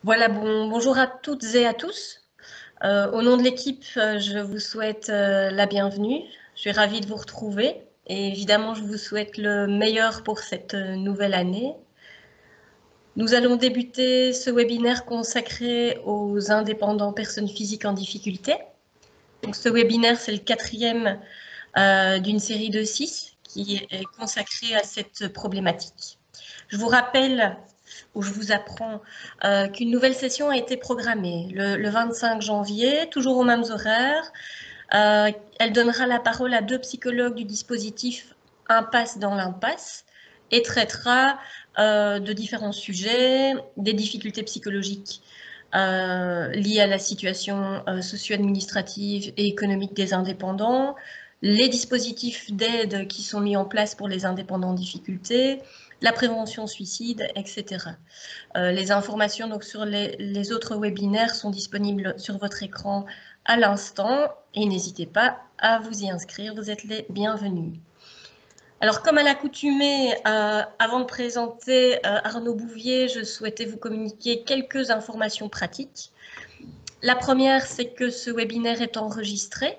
Voilà, bonjour à toutes et à tous. Au nom de l'équipe, je vous souhaite la bienvenue. Je suis ravie de vous retrouver et évidemment, je vous souhaite le meilleur pour cette nouvelle année. Nous allons débuter ce webinaire consacré aux indépendants personnes physiques en difficulté. Donc, ce webinaire, c'est le quatrième d'une série de 6 qui est consacrée à cette problématique. Je vous rappelle où je vous apprends qu'une nouvelle session a été programmée le 25 janvier, toujours aux mêmes horaires. Elle donnera la parole à 2 psychologues du dispositif Impasse dans l'impasse et traitera de différents sujets, des difficultés psychologiques liées à la situation socio-administrative et économique des indépendants, les dispositifs d'aide qui sont mis en place pour les indépendants en difficulté, la prévention suicide, etc. Les informations donc, sur les autres webinaires sont disponibles sur votre écran à l'instant et n'hésitez pas à vous y inscrire, vous êtes les bienvenus. Alors, comme à l'accoutumée, avant de présenter Arnaud Bouvier, je souhaitais vous communiquer quelques informations pratiques. La première, c'est que ce webinaire est enregistré.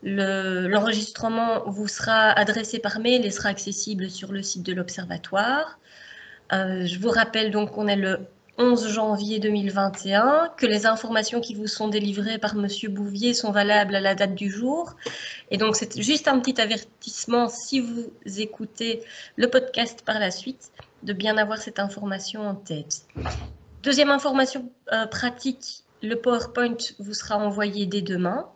L'enregistrement vous sera adressé par mail et sera accessible sur le site de l'Observatoire. Je vous rappelle donc qu'on est le 11 janvier 2021, que les informations qui vous sont délivrées par Monsieur Bouvier sont valables à la date du jour. Et donc, c'est juste un petit avertissement, si vous écoutez le podcast par la suite, de bien avoir cette information en tête. Deuxième information pratique, le PowerPoint vous sera envoyé dès demain.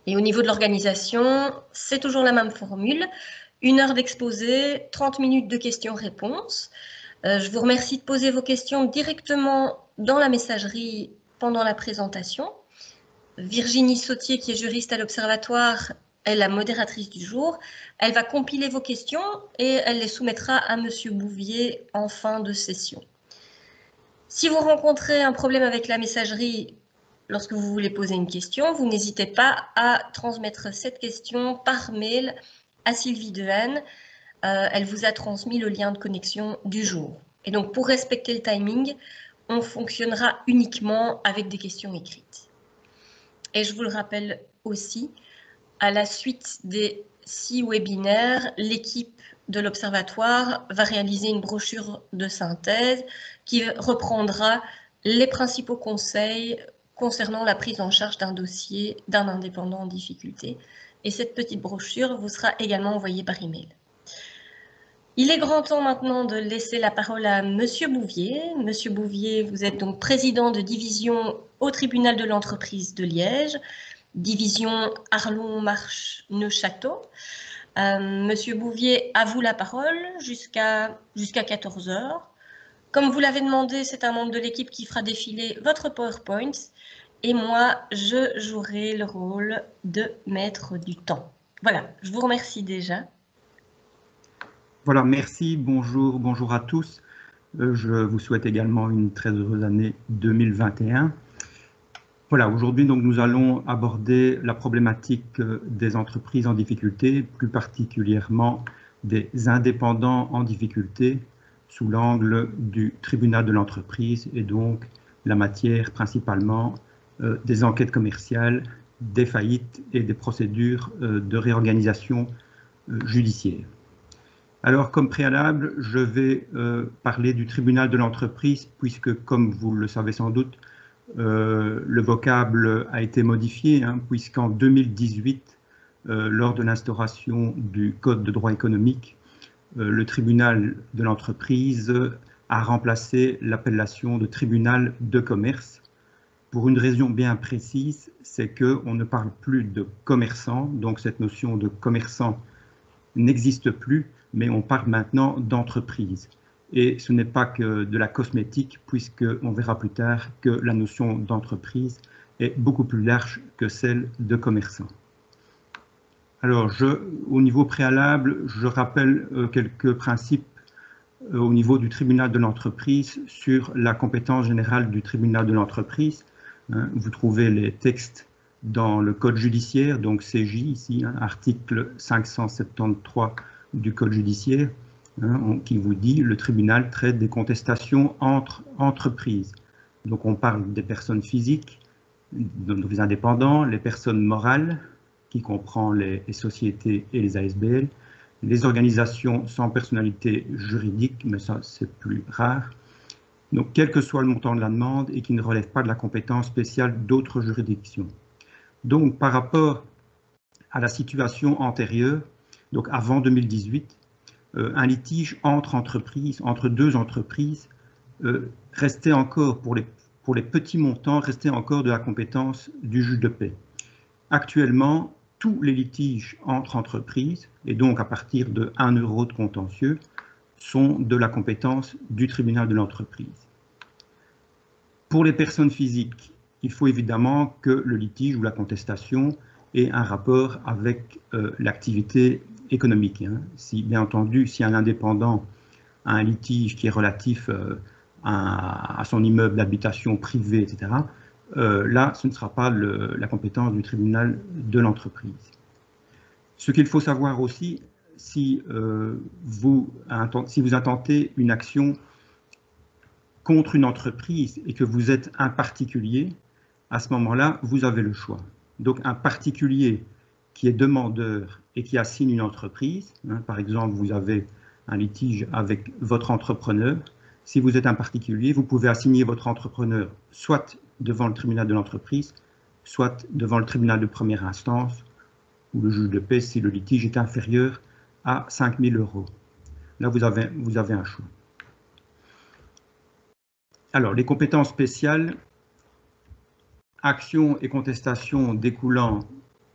Et au niveau de l'organisation, c'est toujours la même formule. 1 heure d'exposé, 30 minutes de questions-réponses. Je vous remercie de poser vos questions directement dans la messagerie pendant la présentation. Virginie Sautier, qui est juriste à l'Observatoire, est la modératrice du jour. Elle va compiler vos questions et elle les soumettra à Monsieur Bouvier en fin de session. Si vous rencontrez un problème avec la messagerie lorsque vous voulez poser une question, vous n'hésitez pas à transmettre cette question par mail à Sylvie Dehaene. Elle vous a transmis le lien de connexion du jour. Et donc, pour respecter le timing, on fonctionnera uniquement avec des questions écrites. Et je vous le rappelle aussi, à la suite des 6 webinaires, l'équipe de l'Observatoire va réaliser une brochure de synthèse qui reprendra les principaux conseils concernant la prise en charge d'un dossier d'un indépendant en difficulté. Et cette petite brochure vous sera également envoyée par email. Il est grand temps maintenant de laisser la parole à Monsieur Bouvier. Monsieur Bouvier, vous êtes donc président de division au tribunal de l'entreprise de Liège, division Arlon-Marche-Neufchâteau. Monsieur Bouvier, à vous la parole jusqu'à 14 h. Comme vous l'avez demandé, c'est un membre de l'équipe qui fera défiler votre PowerPoint et moi, je jouerai le rôle de maître du temps. Voilà, je vous remercie déjà. Voilà, merci, bonjour à tous. Je vous souhaite également une très heureuse année 2021. Voilà, aujourd'hui, donc, nous allons aborder la problématique des entreprises en difficulté, plus particulièrement des indépendants en difficulté, sous l'angle du tribunal de l'entreprise et donc la matière principalement des enquêtes commerciales, des faillites et des procédures de réorganisation judiciaire. Alors, comme préalable, je vais parler du tribunal de l'entreprise, puisque, comme vous le savez sans doute, le vocable a été modifié, puisqu'en 2018, lors de l'instauration du Code de droit économique, le tribunal de l'entreprise a remplacé l'appellation de tribunal de commerce, pour une raison bien précise, c'est qu'on ne parle plus de commerçant, donc cette notion de commerçant n'existe plus, mais on parle maintenant d'entreprise. Et ce n'est pas que de la cosmétique, puisqu'on verra plus tard que la notion d'entreprise est beaucoup plus large que celle de commerçant. Alors, au niveau préalable, je rappelle quelques principes au niveau du tribunal de l'entreprise sur la compétence générale du tribunal de l'entreprise. Vous trouvez les textes dans le code judiciaire, donc CJ ici, article 573 du code judiciaire, qui vous dit le tribunal traite des contestations entre entreprises. Donc on parle des personnes physiques, donc les indépendants, les personnes morales, qui comprend les sociétés et les ASBL, les organisations sans personnalité juridique, mais ça c'est plus rare. Donc quel que soit le montant de la demande et qui ne relève pas de la compétence spéciale d'autres juridictions. Donc par rapport à la situation antérieure, donc avant 2018, un litige entre deux entreprises restait encore, pour les petits montants, restait encore de la compétence du juge de paix. Actuellement, tous les litiges entre entreprises, et donc à partir de 1 € de contentieux, sont de la compétence du tribunal de l'entreprise. Pour les personnes physiques, il faut évidemment que le litige ou la contestation ait un rapport avec l'activité économique. Si, bien entendu, si un indépendant a un litige qui est relatif à son immeuble d'habitation privé, etc., là, ce ne sera pas la compétence du tribunal de l'entreprise. Ce qu'il faut savoir aussi, si vous intentez une action contre une entreprise et que vous êtes un particulier, à ce moment-là, vous avez le choix. Donc un particulier qui est demandeur et qui assigne une entreprise, par exemple, vous avez un litige avec votre entrepreneur. Si vous êtes un particulier, vous pouvez assigner votre entrepreneur soit devant le tribunal de l'entreprise, soit devant le tribunal de première instance ou le juge de paix si le litige est inférieur à 5 000 €. Là, vous avez un choix. Alors, les compétences spéciales, actions et contestations découlant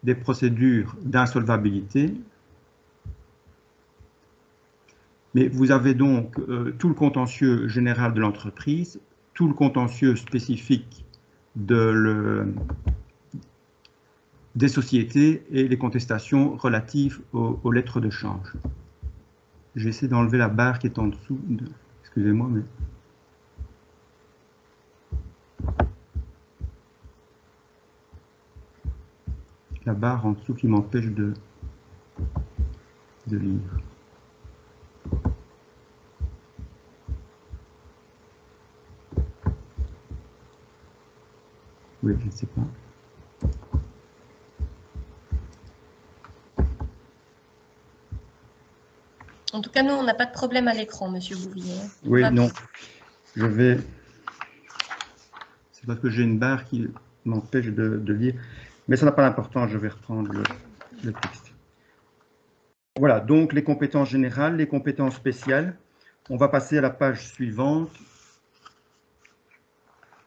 des procédures d'insolvabilité. Mais vous avez donc tout le contentieux général de l'entreprise, tout le contentieux spécifique des sociétés et les contestations relatives aux lettres de change. J'essaie d'enlever la barre qui est en dessous. Excusez-moi, mais... la barre en dessous qui m'empêche de lire. Oui, je ne sais pas. En tout cas, nous, on n'a pas de problème à l'écran, Monsieur Bouvier. Oui, non. Je vais... C'est parce que j'ai une barre qui m'empêche de lire. Mais ça n'a pas d'importance, je vais reprendre le texte. Voilà, donc les compétences générales, les compétences spéciales. On va passer à la page suivante.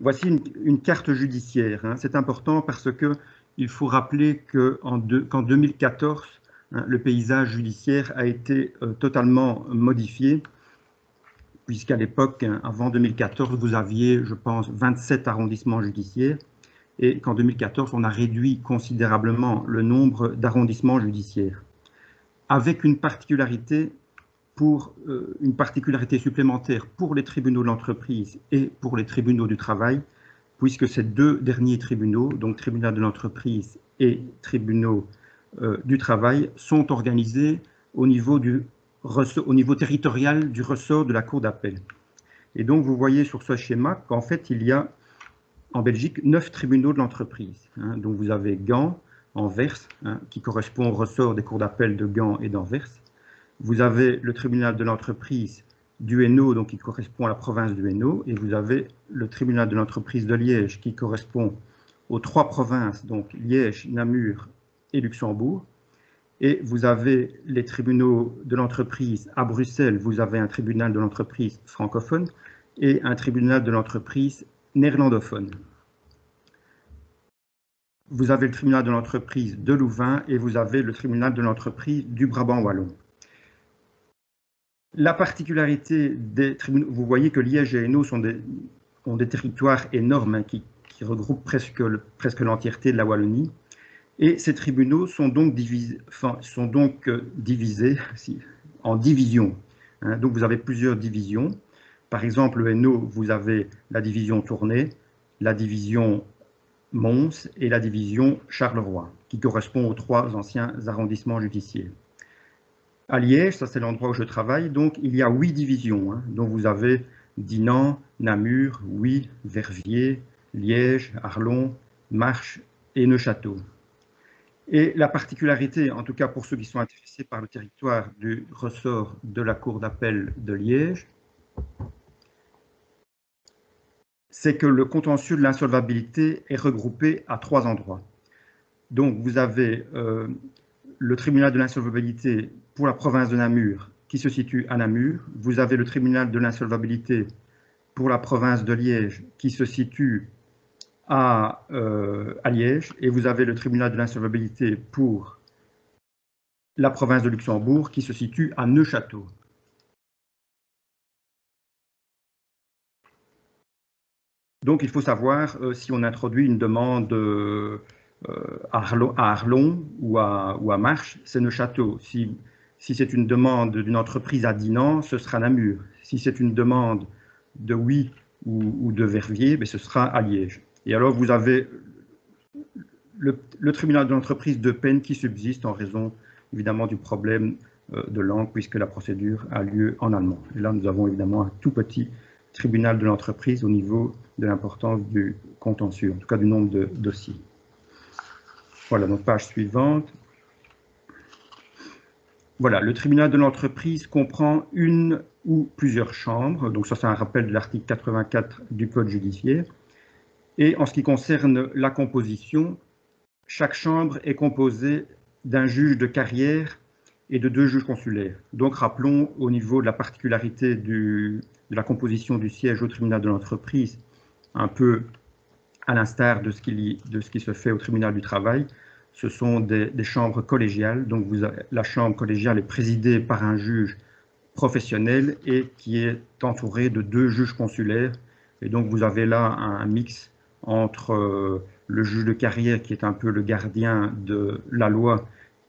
Voici une carte judiciaire. C'est important parce qu'il faut rappeler qu'en 2014, le paysage judiciaire a été totalement modifié, puisqu'à l'époque, avant 2014, vous aviez, je pense, 27 arrondissements judiciaires, et qu'en 2014, on a réduit considérablement le nombre d'arrondissements judiciaires, avec une particularité supplémentaire pour les tribunaux de l'entreprise et pour les tribunaux du travail, puisque ces deux derniers tribunaux, donc tribunal de l'entreprise et tribunaux du travail, sont organisés au niveau territorial du ressort de la cour d'appel. Et donc vous voyez sur ce schéma qu'en fait il y a en Belgique 9 tribunaux de l'entreprise. Donc vous avez Gand, Anvers, qui correspond au ressort des cours d'appel de Gand et d'Anvers. Vous avez le tribunal de l'entreprise du Hainaut, donc qui correspond à la province du Hainaut, et vous avez le tribunal de l'entreprise de Liège, qui correspond aux 3 provinces, donc Liège, Namur et Luxembourg. Et vous avez les tribunaux de l'entreprise à Bruxelles, vous avez un tribunal de l'entreprise francophone et un tribunal de l'entreprise néerlandophone. Vous avez le tribunal de l'entreprise de Louvain et vous avez le tribunal de l'entreprise du Brabant wallon. La particularité des tribunaux, vous voyez que Liège et Hainaut ont des territoires énormes qui regroupent presque l'entièreté de la Wallonie. Et ces tribunaux sont donc divisés en divisions. Donc vous avez plusieurs divisions. Par exemple, le Hainaut, vous avez la division Tournai, la division Mons et la division Charleroi, qui correspond aux 3 anciens arrondissements judiciaires. À Liège, ça c'est l'endroit où je travaille, donc il y a 8 divisions. Donc vous avez Dinan, Namur, Huy, Verviers, Liège, Arlon, Marche et Neufchâteau. Et la particularité, en tout cas pour ceux qui sont intéressés par le territoire du ressort de la Cour d'appel de Liège, c'est que le contentieux de l'insolvabilité est regroupé à 3 endroits. Donc vous avez le tribunal de l'insolvabilité pour la province de Namur qui se situe à Namur, vous avez le tribunal de l'insolvabilité pour la province de Liège qui se situe à Liège, et vous avez le tribunal de l'insolvabilité pour la province de Luxembourg qui se situe à Neufchâteau. Donc il faut savoir si on introduit une demande à Arlon ou à Marche, c'est Neufchâteau. Si c'est une demande d'une entreprise à Dinan, ce sera Namur. Si c'est une demande de Huy ou de Verviers, ben, ce sera à Liège. Et alors vous avez le tribunal de l'entreprise de peine qui subsiste en raison évidemment du problème de langue puisque la procédure a lieu en allemand. Et là nous avons évidemment un tout petit tribunal de l'entreprise au niveau de l'importance du contentieux, en tout cas du nombre de dossiers. Voilà, donc page suivante. Voilà, le tribunal de l'entreprise comprend une ou plusieurs chambres, donc ça c'est un rappel de l'article 84 du Code judiciaire. Et en ce qui concerne la composition, chaque chambre est composée d'un juge de carrière et de 2 juges consulaires. Donc rappelons au niveau de la particularité de la composition du siège au tribunal de l'entreprise, un peu à l'instar de ce qui se fait au tribunal du travail, ce sont des chambres collégiales. Donc la chambre collégiale est présidée par un juge professionnel et qui est entouré de 2 juges consulaires. Et donc vous avez là un mix entre le juge de carrière qui est un peu le gardien de la loi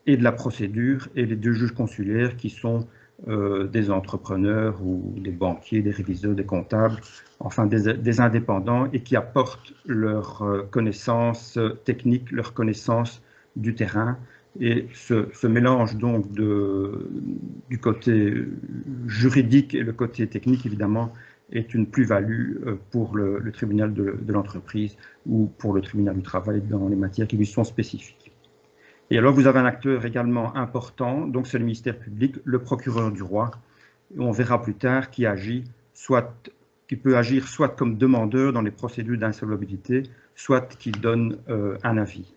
et de la procédure, et les 2 juges consulaires qui sont des entrepreneurs ou des banquiers, des réviseurs, des comptables, enfin des indépendants, et qui apportent leur connaissance technique, leur connaissance du terrain. Et ce mélange donc du côté juridique et le côté technique, évidemment, est une plus-value pour le tribunal de l'entreprise ou pour le tribunal du travail dans les matières qui lui sont spécifiques. Et alors, vous avez un acteur également important, donc c'est le ministère public, le procureur du roi. On verra plus tard qui peut agir soit comme demandeur dans les procédures d'insolvabilité, soit qui donne un avis.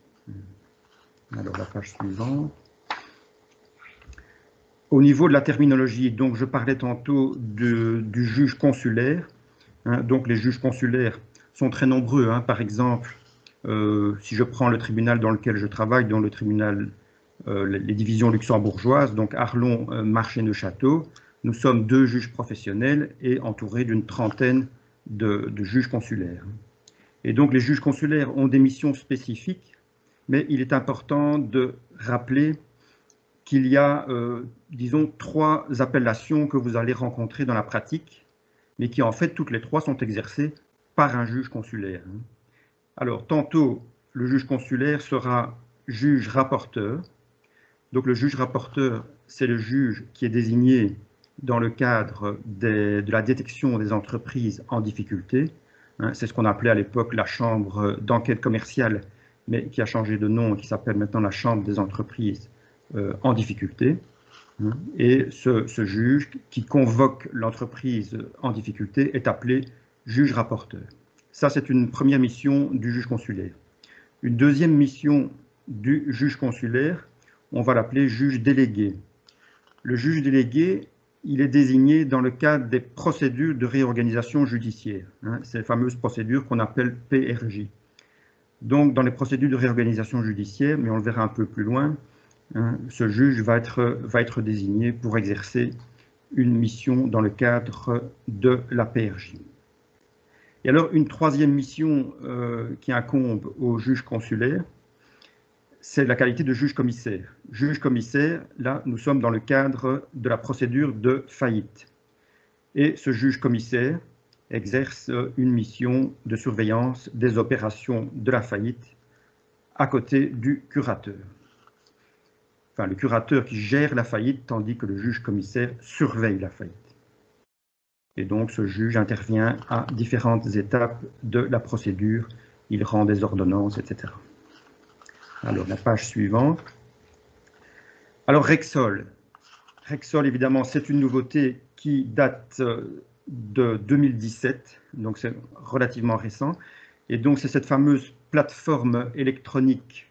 Alors, la page suivante. Au niveau de la terminologie, donc je parlais tantôt du juge consulaire. Donc les juges consulaires sont très nombreux. Par exemple, si je prends le tribunal dans lequel je travaille, dans le tribunal, les divisions luxembourgeoises, donc Arlon, Marche et Neufchâteau, nous sommes 2 juges professionnels et entourés d'une trentaine de juges consulaires. Et donc les juges consulaires ont des missions spécifiques, mais il est important de rappeler qu'il y a, disons, 3 appellations que vous allez rencontrer dans la pratique, mais qui en fait, toutes les 3 sont exercées par un juge consulaire. Alors, tantôt, le juge consulaire sera juge rapporteur. Donc, le juge rapporteur, c'est le juge qui est désigné dans le cadre de la détection des entreprises en difficulté. C'est ce qu'on appelait à l'époque la chambre d'enquête commerciale, mais qui a changé de nom et qui s'appelle maintenant la chambre des entreprises en difficulté. Et ce juge qui convoque l'entreprise en difficulté est appelé juge rapporteur. Ça, c'est une première mission du juge consulaire. Une deuxième mission du juge consulaire, on va l'appeler juge délégué. Le juge délégué, il est désigné dans le cadre des procédures de réorganisation judiciaire. Ces fameuses procédures qu'on appelle PRJ. Donc, dans les procédures de réorganisation judiciaire, mais on le verra un peu plus loin, ce juge va être désigné pour exercer une mission dans le cadre de la PRJ. Et alors, une troisième mission qui incombe au juge consulaire, c'est la qualité de juge commissaire. Juge commissaire, là, nous sommes dans le cadre de la procédure de faillite. Et ce juge commissaire exerce une mission de surveillance des opérations de la faillite à côté du curateur. Enfin, le curateur qui gère la faillite, tandis que le juge commissaire surveille la faillite. Et donc, ce juge intervient à différentes étapes de la procédure. Il rend des ordonnances, etc. Alors, la page suivante. Alors, Rexol. Rexol, évidemment, c'est une nouveauté qui date de 2017, donc c'est relativement récent. Et donc, c'est cette fameuse plateforme électronique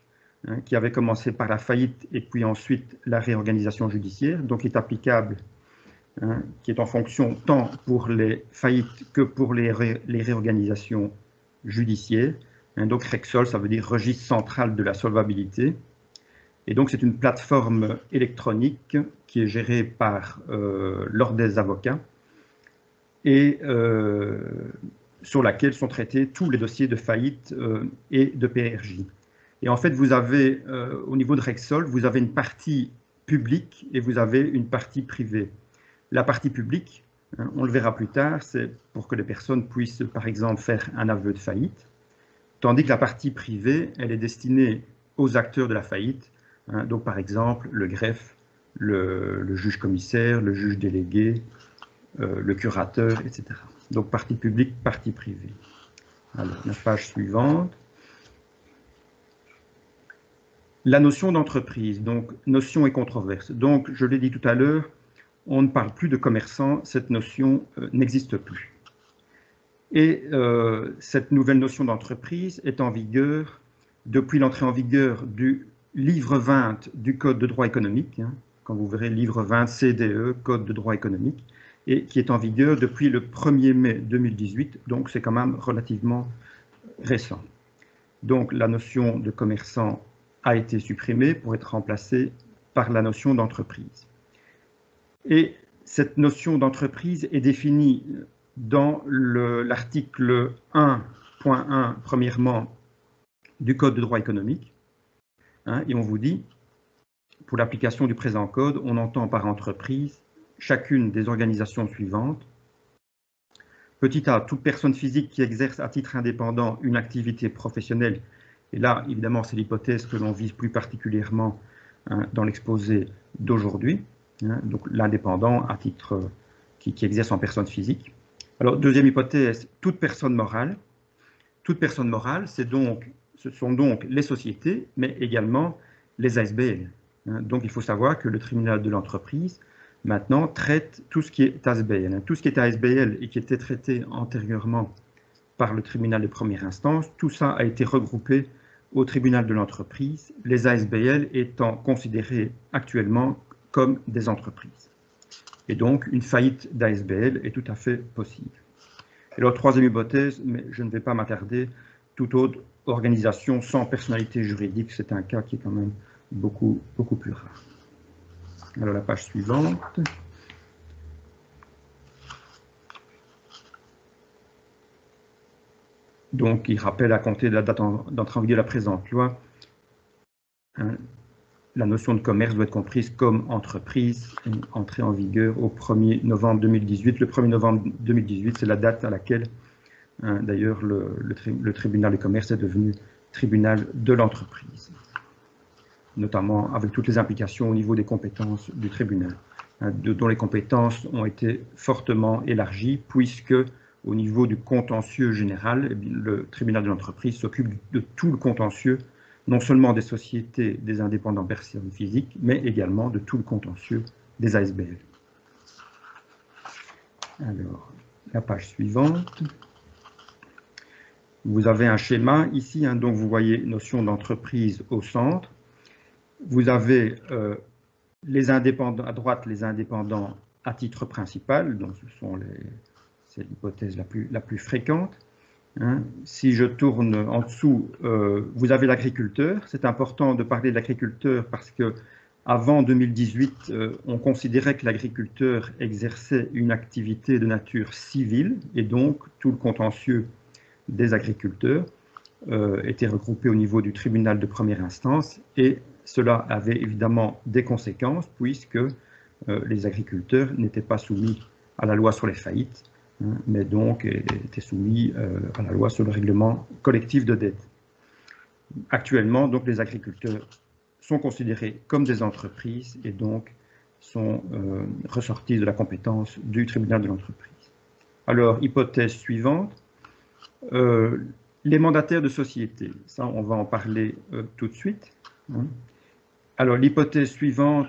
qui avait commencé par la faillite et puis ensuite la réorganisation judiciaire, donc qui est applicable, qui est en fonction tant pour les faillites que pour les réorganisations judiciaires. Donc, Rexol, ça veut dire Registre central de la solvabilité. Et donc, c'est une plateforme électronique qui est gérée par l'Ordre des avocats et sur laquelle sont traités tous les dossiers de faillite et de PRJ. Et en fait, vous avez, au niveau de Rexol, vous avez une partie publique et vous avez une partie privée. La partie publique, on le verra plus tard, c'est pour que les personnes puissent, par exemple, faire un aveu de faillite, tandis que la partie privée, elle est destinée aux acteurs de la faillite, donc par exemple le greffe, le juge commissaire, le juge délégué, le curateur, etc. Donc partie publique, partie privée. Alors, la page suivante. La notion d'entreprise, donc notion et controverse. Donc, je l'ai dit tout à l'heure, on ne parle plus de commerçant, cette notion n'existe plus. Et cette nouvelle notion d'entreprise est en vigueur depuis l'entrée en vigueur du livre 20 du Code de droit économique, quand vous verrez livre 20 CDE, Code de droit économique, et qui est en vigueur depuis le 1er mai 2018, donc c'est quand même relativement récent. Donc la notion de commerçant a été supprimée pour être remplacée par la notion d'entreprise. Et cette notion d'entreprise est définie dans l'article 1.1, premièrement, du Code de droit économique. Et on vous dit, pour l'application du présent code, on entend par entreprise chacune des organisations suivantes. Petit a, toute personne physique qui exerce à titre indépendant une activité professionnelle. Et là, évidemment, c'est l'hypothèse que l'on vise plus particulièrement dans l'exposé d'aujourd'hui. Donc, l'indépendant à titre qui exerce en personne physique. Alors, deuxième hypothèse, toute personne morale. Toute personne morale, ce sont donc les sociétés, mais également les ASBL. Donc, il faut savoir que le tribunal de l'entreprise, maintenant, traite tout ce qui est ASBL. Tout ce qui est ASBL et qui était traité antérieurement par le tribunal de première instance, tout ça a été regroupé au tribunal de l'entreprise, les ASBL étant considérés actuellement comme des entreprises. Et donc, une faillite d'ASBL est tout à fait possible. Et alors, troisième hypothèse, mais je ne vais pas m'attarder, toute autre organisation sans personnalité juridique, c'est un cas qui est quand même beaucoup plus rare. Alors, la page suivante. Donc, il rappelle à compter de la date d'entrée en vigueur de la présente loi, la notion de commerce doit être comprise comme entreprise, entrée en vigueur au 1er novembre 2018. Le 1er novembre 2018, c'est la date à laquelle, d'ailleurs, le tribunal de commerce est devenu tribunal de l'entreprise, notamment avec toutes les implications au niveau des compétences du tribunal, dont les compétences ont été fortement élargies, puisque au niveau du contentieux général, le tribunal de l'entreprise s'occupe de tout le contentieux, non seulement des sociétés, des indépendants personnes physiques, mais également de tout le contentieux des ASBL. Alors, la page suivante. Vous avez un schéma ici, donc vous voyez notion d'entreprise au centre. Vous avez les indépendants, à droite, les indépendants à titre principal, donc c'est l'hypothèse la plus fréquente. Si je tourne en dessous, vous avez l'agriculteur. C'est important de parler de l'agriculteur parce que avant 2018, on considérait que l'agriculteur exerçait une activité de nature civile et donc tout le contentieux des agriculteurs était regroupé au niveau du tribunal de première instance et cela avait évidemment des conséquences puisque les agriculteurs n'étaient pas soumis à la loi sur les faillites, mais donc étaient soumis à la loi sur le règlement collectif de dette. Actuellement, donc, les agriculteurs sont considérés comme des entreprises et donc sont ressortis de la compétence du tribunal de l'entreprise. Alors, hypothèse suivante, les mandataires de société. Ça, on va en parler tout de suite. Hein. Alors, l'hypothèse suivante,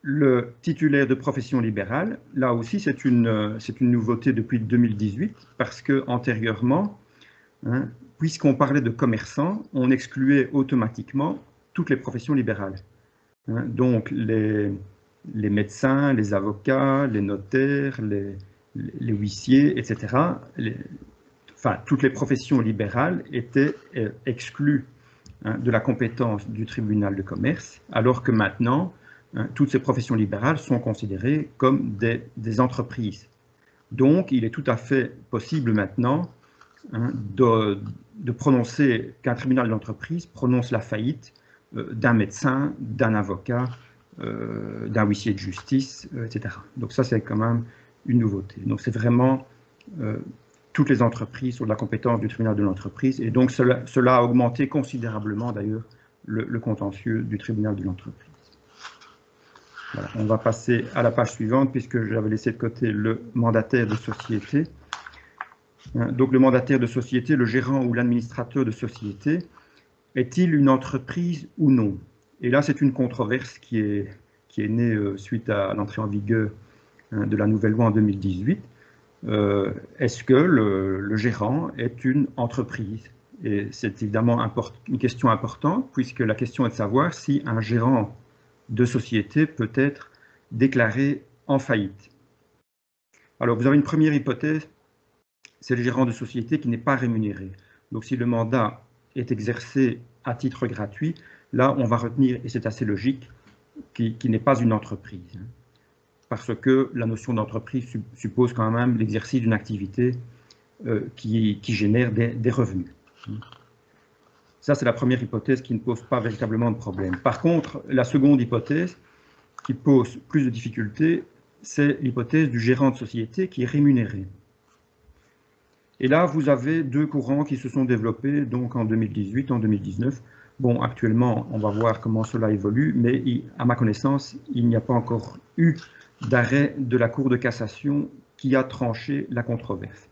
le titulaire de profession libérale. Là aussi, c'est une nouveauté depuis 2018, parce que antérieurement, hein, puisqu'on parlait de commerçants, on excluait automatiquement toutes les professions libérales. Hein, donc, les médecins, les avocats, les notaires, les huissiers, etc. Enfin, toutes les professions libérales étaient exclues, hein, de la compétence du tribunal de commerce, alors que maintenant, hein, toutes ces professions libérales sont considérées comme des entreprises. Donc, il est tout à fait possible maintenant, hein, de prononcer qu'un tribunal d'entreprise prononce la faillite d'un médecin, d'un avocat, d'un huissier de justice, etc. Donc ça, c'est quand même une nouveauté. Donc c'est vraiment toutes les entreprises sur la compétence du tribunal de l'entreprise, et donc cela a augmenté considérablement d'ailleurs le contentieux du tribunal de l'entreprise. Voilà, on va passer à la page suivante puisque j'avais laissé de côté le mandataire de société. Donc le mandataire de société, le gérant ou l'administrateur de société, est-il une entreprise ou non? Et là, c'est une controverse qui est née suite à l'entrée en vigueur, hein, de la nouvelle loi en 2018. Est-ce que le gérant est une entreprise? Et c'est évidemment une question importante, puisque la question est de savoir si un gérant de société peut être déclaré en faillite. Alors, vous avez une première hypothèse, c'est le gérant de société qui n'est pas rémunéré. Donc, si le mandat est exercé à titre gratuit, là, on va retenir, et c'est assez logique, qui n'est pas une entreprise. Parce que la notion d'entreprise suppose quand même l'exercice d'une activité qui génère des revenus. Ça, c'est la première hypothèse qui ne pose pas véritablement de problème. Par contre, la seconde hypothèse, qui pose plus de difficultés, c'est l'hypothèse du gérant de société qui est rémunéré. Et là, vous avez deux courants qui se sont développés donc en 2018, en 2019. Bon, actuellement, on va voir comment cela évolue, mais à ma connaissance, il n'y a pas encore eu d'arrêt de la Cour de cassation qui a tranché la controverse.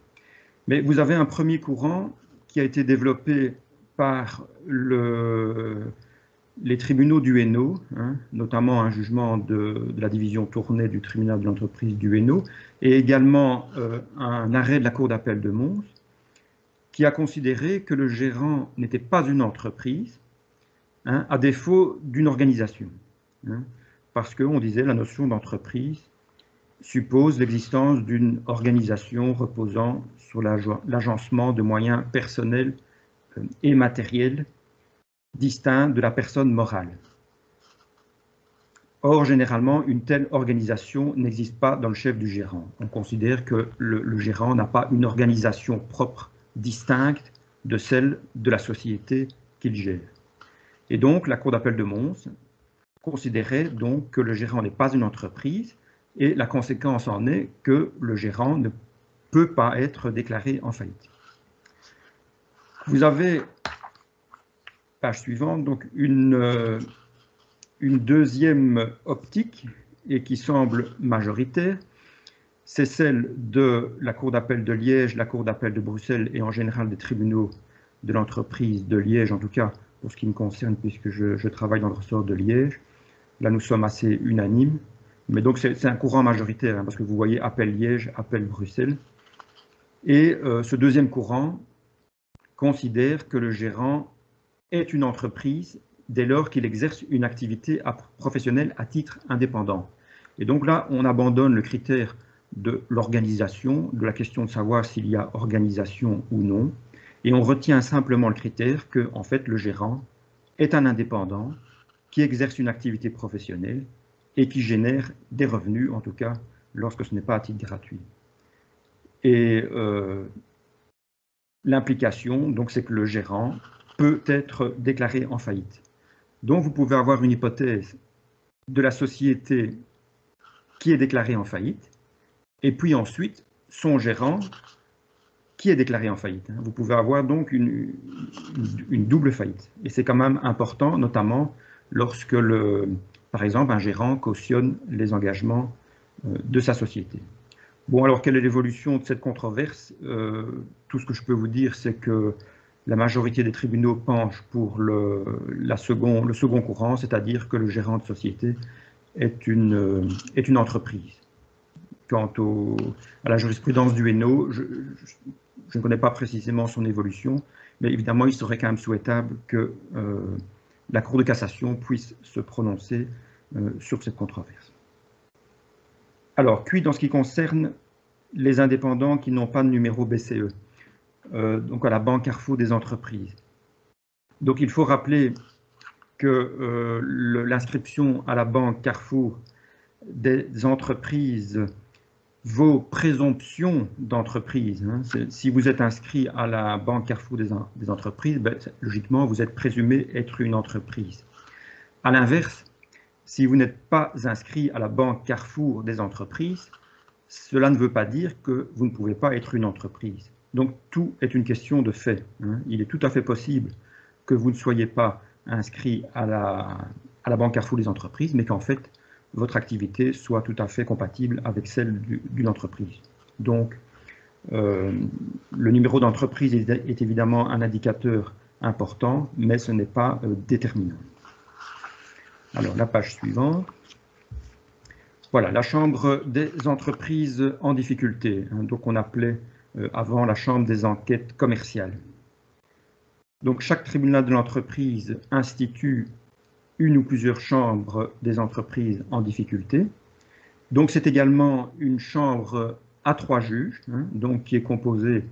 Mais vous avez un premier courant qui a été développé par les tribunaux du Hainaut, hein, notamment un jugement de la division tournée du tribunal de l'entreprise du Hainaut, et également un arrêt de la Cour d'appel de Mons, qui a considéré que le gérant n'était pas une entreprise, hein, à défaut d'une organisation. Hein, parce qu'on disait la notion d'entreprise suppose l'existence d'une organisation reposant sur l'agencement de moyens personnels et matériels distincts de la personne morale. Or, généralement, une telle organisation n'existe pas dans le chef du gérant. On considère que le gérant n'a pas une organisation propre, distincte de celle de la société qu'il gère. Et donc, la Cour d'appel de Mons considérait donc que le gérant n'est pas une entreprise, et la conséquence en est que le gérant ne peut pas être déclaré en faillite. Vous avez, page suivante, donc une deuxième optique, et qui semble majoritaire, c'est celle de la Cour d'appel de Liège, la Cour d'appel de Bruxelles et en général des tribunaux de l'entreprise de Liège, en tout cas pour ce qui me concerne, puisque je travaille dans le ressort de Liège. Là, nous sommes assez unanimes. Mais donc, c'est un courant majoritaire, hein, parce que vous voyez appel Liège, appel Bruxelles. Et ce deuxième courant considère que le gérant est une entreprise dès lors qu'il exerce une activité professionnelle à titre indépendant. Et donc là, on abandonne le critère de l'organisation, de la question de savoir s'il y a organisation ou non, et on retient simplement le critère que, en fait, le gérant est un indépendant qui exerce une activité professionnelle et qui génère des revenus, en tout cas, lorsque ce n'est pas à titre gratuit. Et l'implication, donc, c'est que le gérant peut être déclaré en faillite. Donc, vous pouvez avoir une hypothèse de la société qui est déclarée en faillite, et puis ensuite, son gérant qui est déclaré en faillite. Vous pouvez avoir donc une double faillite. Et c'est quand même important, notamment lorsque, par exemple, un gérant cautionne les engagements de sa société. Bon, alors quelle est l'évolution de cette controverse? Tout ce que je peux vous dire, c'est que la majorité des tribunaux penchent pour le second courant, c'est-à-dire que le gérant de société est une entreprise. Quant à la jurisprudence du Hainaut, je ne connais pas précisément son évolution, mais évidemment, il serait quand même souhaitable que la Cour de cassation puisse se prononcer sur cette controverse. Alors, quid en ce qui concerne les indépendants qui n'ont pas de numéro BCE, donc à la Banque Carrefour des entreprises. Donc, il faut rappeler que l'inscription à la Banque Carrefour des entreprises vaut présomption d'entreprise. Hein. Si vous êtes inscrit à la Banque Carrefour des entreprises, ben, logiquement, vous êtes présumé être une entreprise. À l'inverse, si vous n'êtes pas inscrit à la Banque Carrefour des entreprises, cela ne veut pas dire que vous ne pouvez pas être une entreprise. Donc, tout est une question de fait. Hein. Il est tout à fait possible que vous ne soyez pas inscrit à la Banque Carrefour des entreprises, mais qu'en fait, votre activité soit tout à fait compatible avec celle d'une entreprise. Donc, le numéro d'entreprise est évidemment un indicateur important, mais ce n'est pas déterminant. Alors, la page suivante. Voilà, la Chambre des entreprises en difficulté, hein, donc on appelait avant la Chambre des enquêtes commerciales. Donc, chaque tribunal de l'entreprise institue une ou plusieurs chambres des entreprises en difficulté. Donc, c'est également une chambre à 3 juges, hein, donc qui est composée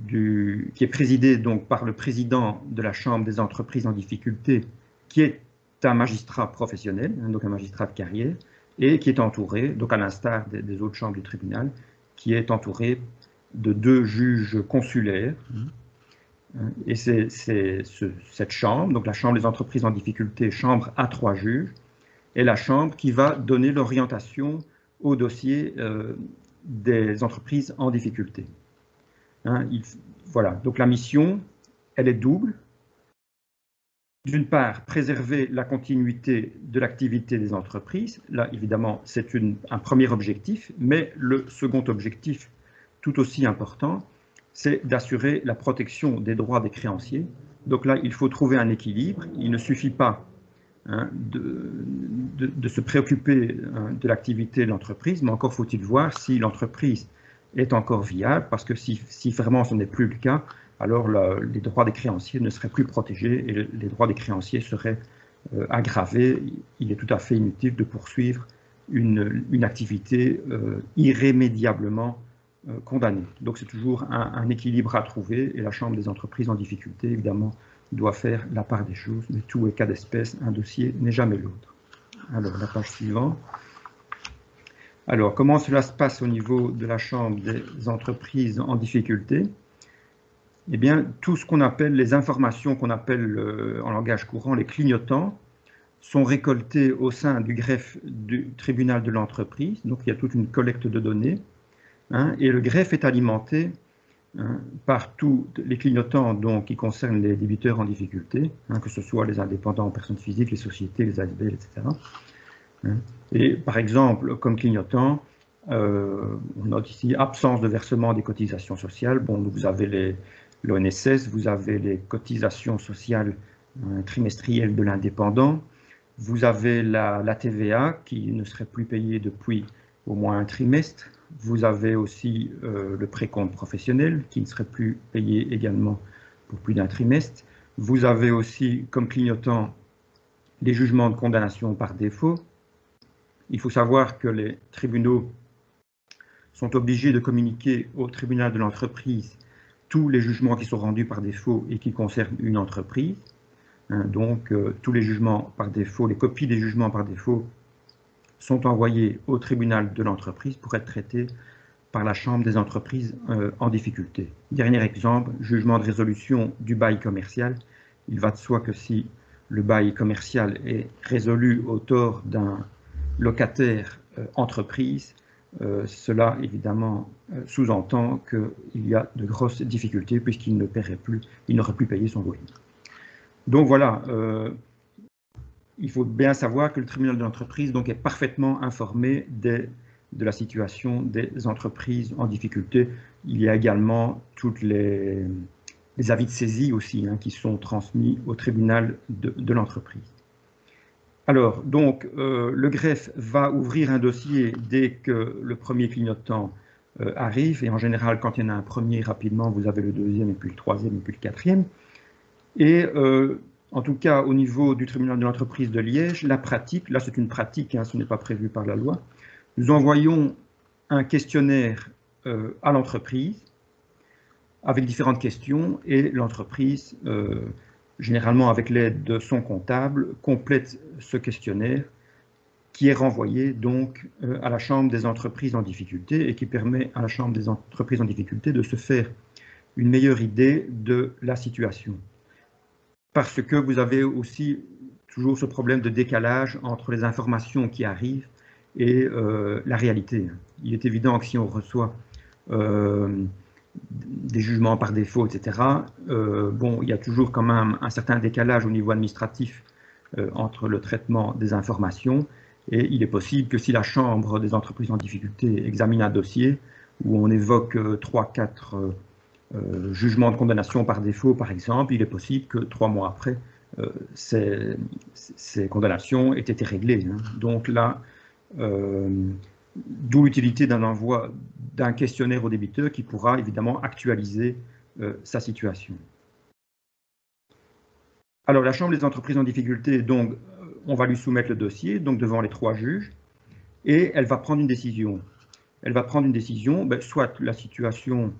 qui est présidée donc par le président de la Chambre des entreprises en difficulté, qui est un magistrat professionnel, hein, donc un magistrat de carrière, et qui est entouré, donc à l'instar des autres chambres du tribunal, qui est entouré de 2 juges consulaires. Et c'est cette chambre, donc la Chambre des entreprises en difficulté, chambre à 3 juges, est la chambre qui va donner l'orientation au dossier des entreprises en difficulté. Hein, voilà, donc la mission, elle est double. D'une part, préserver la continuité de l'activité des entreprises. Là, évidemment, c'est un premier objectif, mais le second objectif, tout aussi important, c'est d'assurer la protection des droits des créanciers. Donc là, il faut trouver un équilibre. Il ne suffit pas hein, de se préoccuper hein, de l'activité de l'entreprise, mais encore faut-il voir si l'entreprise est encore viable, parce que si vraiment ce n'est plus le cas, alors les droits des créanciers ne seraient plus protégés et les droits des créanciers seraient aggravés. Il est tout à fait inutile de poursuivre une activité irrémédiablement condamnée. Donc c'est toujours un équilibre à trouver et la Chambre des entreprises en difficulté, évidemment, doit faire la part des choses, mais tout est cas d'espèce, un dossier n'est jamais l'autre. Alors, la page suivante. Alors, comment cela se passe au niveau de la Chambre des entreprises en difficulté? Eh bien, tout ce qu'on appelle, les informations qu'on appelle en langage courant les clignotants, sont récoltés au sein du greffe du tribunal de l'entreprise. Donc, il y a toute une collecte de données. Hein, et le greffe est alimenté hein, par tous les clignotants donc, qui concernent les débiteurs en difficulté, hein, que ce soit les indépendants en personnes physiques, les sociétés, les ASBL, etc. Hein. Et par exemple, comme clignotant, on note ici absence de versement des cotisations sociales. Bon, vous avez l'ONSS, vous avez les cotisations sociales trimestrielles de l'indépendant, vous avez la TVA qui ne serait plus payée depuis au moins un trimestre, vous avez aussi le précompte professionnel qui ne serait plus payé également pour plus d'un trimestre, vous avez aussi comme clignotant les jugements de condamnation par défaut. Il faut savoir que les tribunaux sont obligés de communiquer au tribunal de l'entreprise tous les jugements qui sont rendus par défaut et qui concernent une entreprise. Donc, tous les jugements par défaut, les copies des jugements par défaut sont envoyées au tribunal de l'entreprise pour être traités par la Chambre des entreprises en difficulté. Dernier exemple, jugement de résolution du bail commercial. Il va de soi que si le bail commercial est résolu au tort d'un locataire entreprise, cela évidemment sous-entend qu'il y a de grosses difficultés puisqu'il ne paierait plus, il n'aurait plus payé son loyer. Donc voilà, il faut bien savoir que le tribunal de l'entreprise est parfaitement informé des de la situation des entreprises en difficulté. Il y a également toutes les avis de saisie aussi qui sont transmis au tribunal de l'entreprise. Alors, donc, le greffe va ouvrir un dossier dès que le premier clignotant arrive, et en général, quand il y en a un premier, rapidement, vous avez le deuxième, et puis le troisième, et puis le quatrième. Et en tout cas, au niveau du tribunal de l'entreprise de Liège, la pratique, là c'est une pratique, ce n'est pas prévu par la loi, nous envoyons un questionnaire à l'entreprise avec différentes questions, et l'entreprise, généralement avec l'aide de son comptable, complète ce questionnaire qui est renvoyé donc à la Chambre des entreprises en difficulté et qui permet à la Chambre des entreprises en difficulté de se faire une meilleure idée de la situation. Parce que vous avez aussi toujours ce problème de décalage entre les informations qui arrivent et la réalité. Il est évident que si on reçoit des jugements par défaut, etc., bon, il y a toujours quand même un certain décalage au niveau administratif entre le traitement des informations, et il est possible que si la Chambre des entreprises en difficulté examine un dossier où on évoque 3-4 jugement de condamnation par défaut, par exemple, il est possible que 3 mois après, ces condamnations aient été réglées. Donc là, d'où l'utilité d'un envoi d'un questionnaire au débiteur qui pourra évidemment actualiser sa situation. Alors, la Chambre des entreprises en difficulté, donc, on va lui soumettre le dossier, donc devant les 3 juges, et elle va prendre une décision. Elle va prendre une décision, soit la situation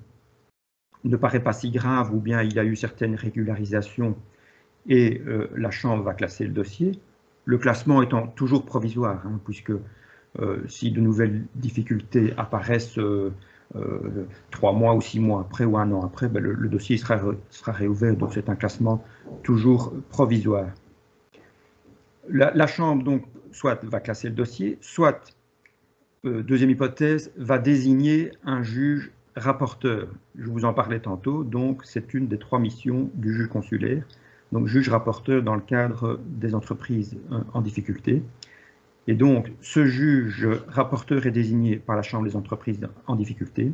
ne paraît pas si grave, ou bien il y a eu certaines régularisations et la Chambre va classer le dossier. Le classement étant toujours provisoire, puisque si de nouvelles difficultés apparaissent 3 mois ou 6 mois après ou 1 an après, le dossier sera réouvert, donc c'est un classement toujours provisoire. La Chambre, donc, soit va classer le dossier, soit, deuxième hypothèse, va désigner un juge rapporteur. Je vous en parlais tantôt, donc c'est une des 3 missions du juge consulaire, donc juge rapporteur dans le cadre des entreprises en difficulté. Et donc ce juge rapporteur est désigné par la Chambre des entreprises en difficulté,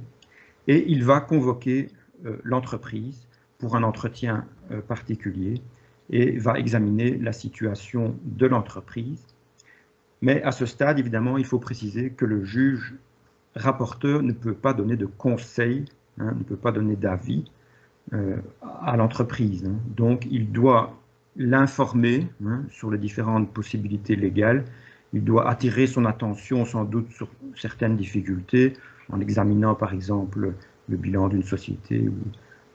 et il va convoquer l'entreprise pour un entretien particulier et va examiner la situation de l'entreprise. Mais à ce stade, évidemment, il faut préciser que le juge rapporteur ne peut pas donner de conseils, ne peut pas donner d'avis à l'entreprise. Donc, il doit l'informer sur les différentes possibilités légales. Il doit attirer son attention sans doute sur certaines difficultés en examinant par exemple le bilan d'une société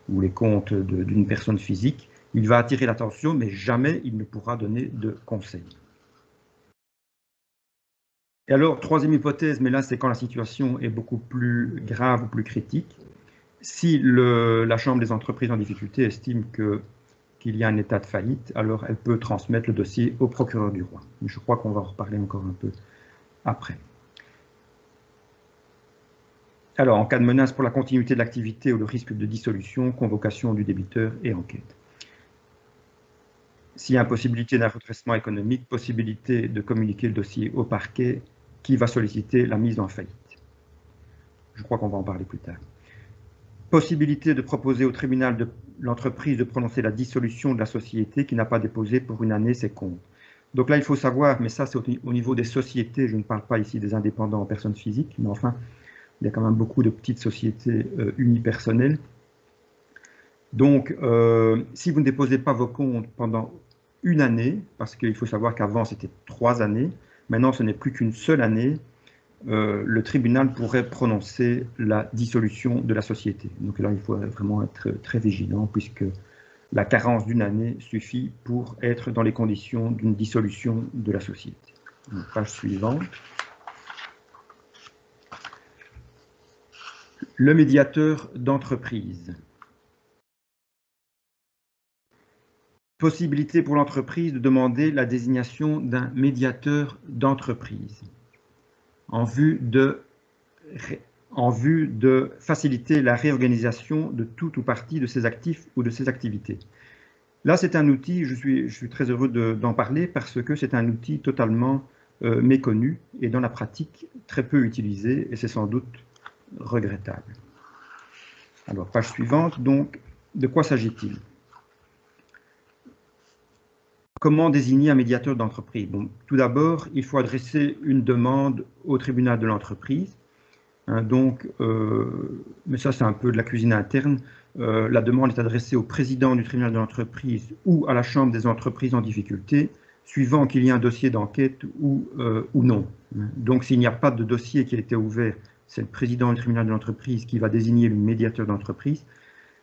ou les comptes d'une personne physique. Il va attirer l'attention, mais jamais il ne pourra donner de conseils. Et alors, troisième hypothèse, mais là c'est quand la situation est beaucoup plus grave ou plus critique. Si la Chambre des entreprises en difficulté estime qu'il y a un état de faillite, alors elle peut transmettre le dossier au procureur du roi. Mais je crois qu'on va en reparler encore un peu après. Alors, en cas de menace pour la continuité de l'activité ou le risque de dissolution, convocation du débiteur et enquête. S'il y a impossibilité d'un redressement économique, possibilité de communiquer le dossier au parquet qui va solliciter la mise en faillite. Je crois qu'on va en parler plus tard. Possibilité de proposer au tribunal de l'entreprise de prononcer la dissolution de la société qui n'a pas déposé pour une année ses comptes. Donc là, il faut savoir, mais ça c'est au niveau des sociétés, je ne parle pas ici des indépendants en personnes physiques, mais enfin, il y a quand même beaucoup de petites sociétés unipersonnelles. Donc, si vous ne déposez pas vos comptes pendant une année, parce qu'il faut savoir qu'avant c'était 3 années, maintenant ce n'est plus qu'une seule année, le tribunal pourrait prononcer la dissolution de la société. Donc là, il faut vraiment être très vigilant, puisque la carence d'une année suffit pour être dans les conditions d'une dissolution de la société. Donc, page suivante. Le médiateur d'entreprise. Possibilité pour l'entreprise de demander la désignation d'un médiateur d'entreprise en vue de faciliter la réorganisation de tout ou partie de ses actifs ou de ses activités. Là, c'est un outil, je suis très heureux d'en parler parce que c'est un outil totalement méconnu et dans la pratique très peu utilisé, et c'est sans doute regrettable. Alors, page suivante, donc, de quoi s'agit-il? Comment désigner un médiateur d'entreprise? Bon, tout d'abord, il faut adresser une demande au tribunal de l'entreprise. Hein, donc, mais ça, c'est un peu de la cuisine interne. La demande est adressée au président du tribunal de l'entreprise ou à la chambre des entreprises en difficulté, suivant qu'il y a un dossier d'enquête ou non. Donc, s'il n'y a pas de dossier qui a été ouvert, c'est le président du tribunal de l'entreprise qui va désigner le médiateur d'entreprise.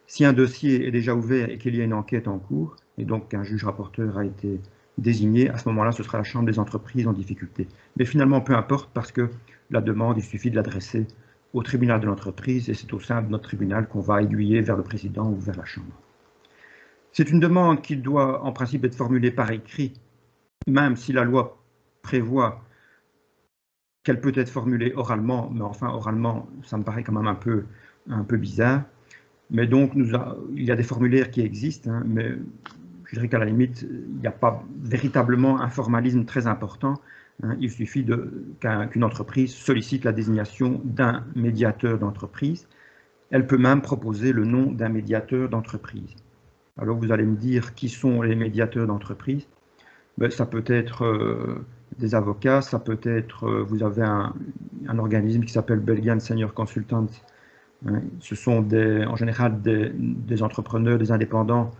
Si un dossier est déjà ouvert et qu'il y a une enquête en cours, et donc qu'un juge rapporteur a été désigné, à ce moment-là, ce sera la chambre des entreprises en difficulté. Mais finalement, peu importe, parce que la demande, il suffit de l'adresser au tribunal de l'entreprise, et c'est au sein de notre tribunal qu'on va aiguiller vers le président ou vers la chambre. C'est une demande qui doit en principe être formulée par écrit, même si la loi prévoit qu'elle peut être formulée oralement, mais enfin, oralement, ça me paraît quand même un peu bizarre. Mais donc, il y a des formulaires qui existent, hein, mais je dirais qu'à la limite, il n'y a pas véritablement un formalisme très important. Hein, il suffit qu'une entreprise sollicite la désignation d'un médiateur d'entreprise. Elle peut même proposer le nom d'un médiateur d'entreprise. Alors, vous allez me dire qui sont les médiateurs d'entreprise. Ben, ça peut être des avocats, ça peut être, vous avez un organisme qui s'appelle Belgian Senior Consultants. Ce sont en général des entrepreneurs, des indépendants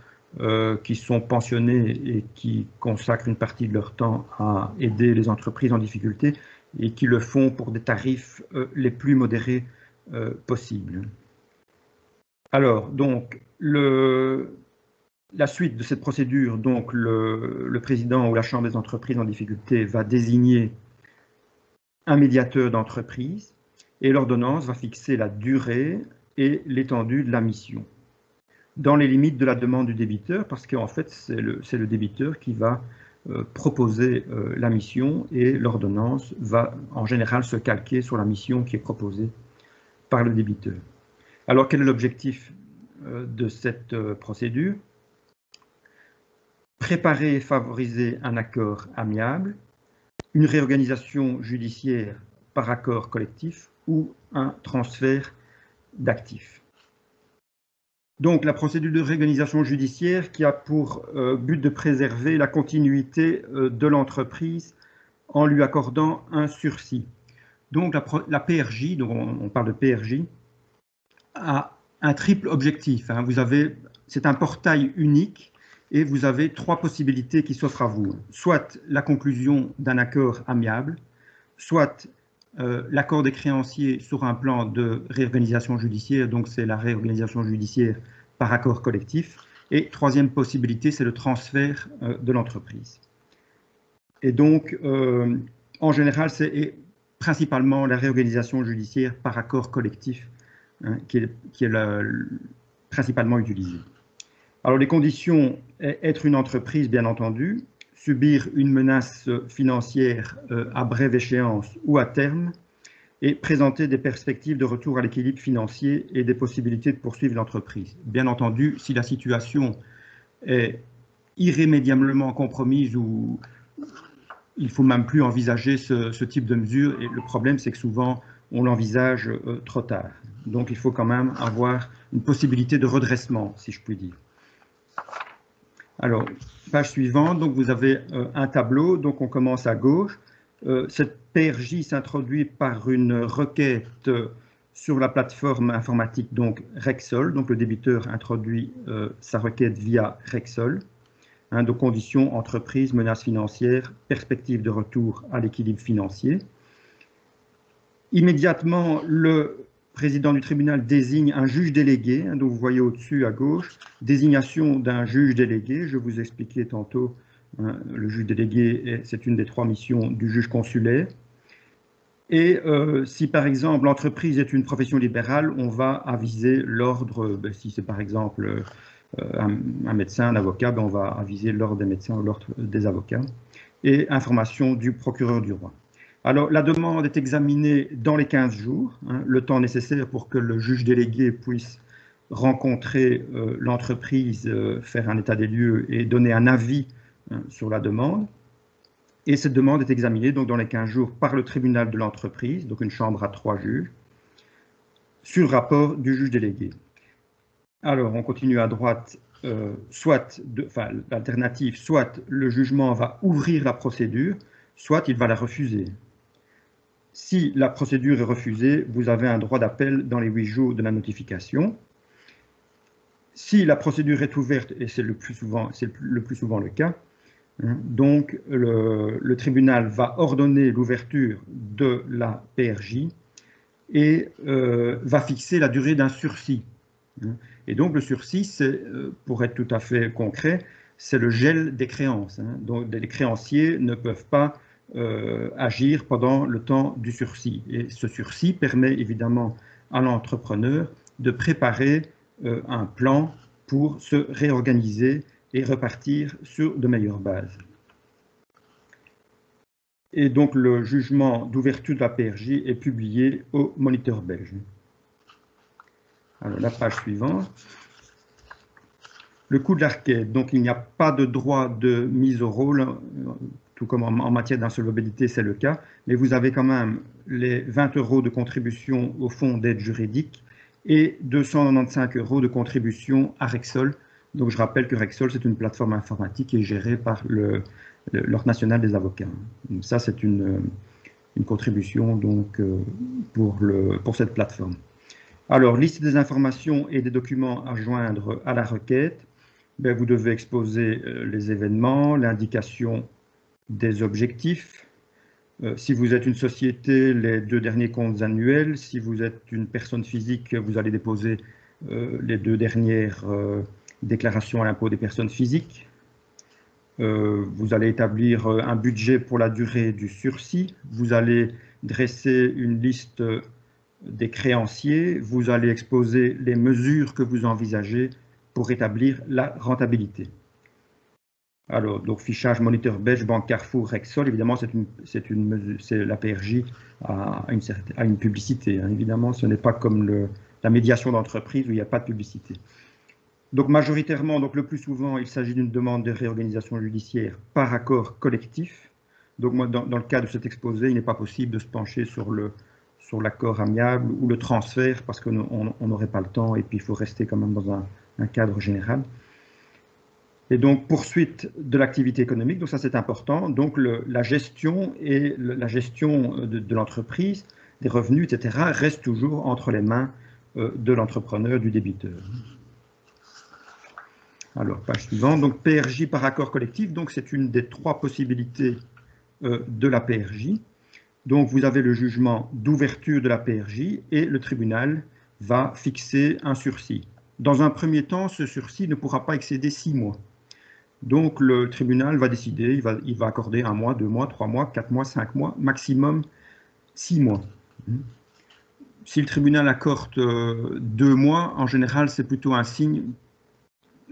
qui sont pensionnés et qui consacrent une partie de leur temps à aider les entreprises en difficulté et qui le font pour des tarifs les plus modérés possibles. Alors, donc, la suite de cette procédure, donc le président ou la chambre des entreprises en difficulté va désigner un médiateur d'entreprise et l'ordonnance va fixer la durée et l'étendue de la mission, dans les limites de la demande du débiteur, parce qu'en fait, c'est le débiteur qui va proposer la mission et l'ordonnance va en général se calquer sur la mission qui est proposée par le débiteur. Alors, quel est l'objectif de cette procédure? Préparer et favoriser un accord amiable, une réorganisation judiciaire par accord collectif ou un transfert d'actifs. Donc, la procédure de réorganisation judiciaire qui a pour but de préserver la continuité de l'entreprise en lui accordant un sursis. Donc, la PRJ, donc on parle de PRJ, a un triple objectif. Hein. C'est un portail unique et vous avez trois possibilités qui s'offrent à vous. Soit la conclusion d'un accord amiable, soit l'accord des créanciers sur un plan de réorganisation judiciaire, donc c'est la réorganisation judiciaire par accord collectif. Et troisième possibilité, c'est le transfert de l'entreprise. Et donc, en général, c'est principalement la réorganisation judiciaire par accord collectif hein, qui est principalement utilisée. Alors, les conditions, être une entreprise, bien entendu, subir une menace financière à brève échéance ou à terme, et présenter des perspectives de retour à l'équilibre financier et des possibilités de poursuivre l'entreprise. Bien entendu, si la situation est irrémédiablement compromise ou il ne faut même plus envisager ce type de mesure, et le problème c'est que souvent on l'envisage trop tard. Donc il faut quand même avoir une possibilité de redressement, si je puis dire. Alors, page suivante, donc vous avez un tableau, donc on commence à gauche. Cette PRJ s'introduit par une requête sur la plateforme informatique donc Rexol, donc le débiteur introduit sa requête via Rexol. Hein, de conditions, entreprise, menaces financières, perspective de retour à l'équilibre financier. Immédiatement, le président du tribunal désigne un juge délégué, hein, dont vous voyez au-dessus à gauche, désignation d'un juge délégué, je vous expliquais tantôt, hein, le juge délégué, c'est une des trois missions du juge consulaire. Et si par exemple l'entreprise est une profession libérale, on va aviser l'ordre, si c'est par exemple un médecin, un avocat, on va aviser l'ordre des médecins ou l'ordre des avocats, et information du procureur du roi. Alors, la demande est examinée dans les 15 jours, hein, le temps nécessaire pour que le juge délégué puisse rencontrer l'entreprise, faire un état des lieux et donner un avis hein, sur la demande. Et cette demande est examinée donc, dans les 15 jours par le tribunal de l'entreprise, donc une chambre à 3 juges, sur rapport du juge délégué. Alors, on continue à droite, l'alternative, soit le jugement va ouvrir la procédure, soit il va la refuser. Si la procédure est refusée, vous avez un droit d'appel dans les 8 jours de la notification. Si la procédure est ouverte, et c'est le plus souvent le cas, donc le tribunal va ordonner l'ouverture de la PRJ et va fixer la durée d'un sursis. Et donc le sursis, pour être tout à fait concret, c'est le gel des créances. Donc les créanciers ne peuvent pas agir pendant le temps du sursis. Et ce sursis permet évidemment à l'entrepreneur de préparer un plan pour se réorganiser et repartir sur de meilleures bases. Et donc le jugement d'ouverture de la PRJ est publié au Moniteur belge. Alors la page suivante. Le coût de la requête, donc il n'y a pas de droit de mise au rôle, tout comme en matière d'insolvabilité c'est le cas, mais vous avez quand même les 20 € de contribution au fonds d'aide juridique et 295 € de contribution à Rexol. Donc je rappelle que Rexol c'est une plateforme informatique qui est gérée par l'Ordre national des avocats. Donc ça c'est une contribution donc, pour cette plateforme. Alors, liste des informations et des documents à joindre à la requête. Ben, vous devez exposer les événements, l'indication des objectifs. Si vous êtes une société, les 2 derniers comptes annuels. Si vous êtes une personne physique, vous allez déposer les 2 dernières déclarations à l'impôt des personnes physiques. Vous allez établir un budget pour la durée du sursis. Vous allez dresser une liste des créanciers, vous allez exposer les mesures que vous envisagez pour établir la rentabilité. Alors, donc fichage Moniteur belge, Banque Carrefour, Rexol, évidemment, c'est la PRJ à une publicité. Évidemment, ce n'est pas comme la médiation d'entreprise où il n'y a pas de publicité. Donc, majoritairement, donc, le plus souvent, il s'agit d'une demande de réorganisation judiciaire par accord collectif. Donc, moi, dans le cas de cet exposé, il n'est pas possible de se pencher sur l'accord amiable ou le transfert parce qu'on n'aurait pas le temps et puis il faut rester quand même dans un cadre général. Et donc, poursuite de l'activité économique, donc ça c'est important. Donc, la gestion de l'entreprise, des revenus, etc., reste toujours entre les mains de l'entrepreneur, du débiteur. Alors, page suivante. Donc, PRJ par accord collectif, donc c'est une des 3 possibilités de la PRJ. Donc, vous avez le jugement d'ouverture de la PRJ et le tribunal va fixer un sursis. Dans un premier temps, ce sursis ne pourra pas excéder 6 mois. Donc, le tribunal va décider, il va accorder 1 mois, 2 mois, 3 mois, 4 mois, 5 mois, maximum 6 mois. Si le tribunal accorde 2 mois, en général, c'est plutôt un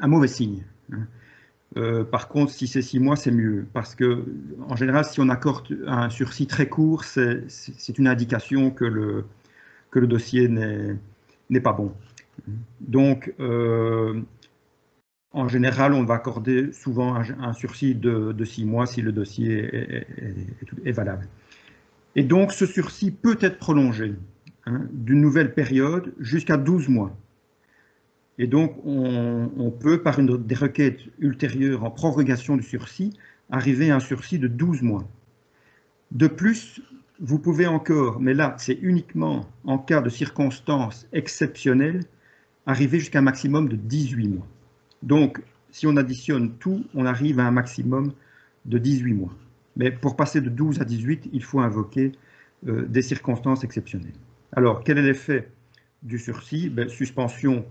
mauvais signe. Par contre, si c'est 6 mois, c'est mieux. Parce que, en général, si on accorde un sursis très court, c'est une indication que le dossier n'est pas bon. Donc, en général, on va accorder souvent un sursis de 6 mois si le dossier est valable. Et donc, ce sursis peut être prolongé d'une nouvelle période jusqu'à 12 mois. Et donc, on peut, par des requêtes ultérieures en prorogation du sursis, arriver à un sursis de 12 mois. De plus, vous pouvez encore, mais là, c'est uniquement en cas de circonstances exceptionnelles, arriver jusqu'à un maximum de 18 mois. Donc, si on additionne tout, on arrive à un maximum de 18 mois. Mais pour passer de 12 à 18, il faut invoquer des circonstances exceptionnelles. Alors, quel est l'effet du sursis? Suspension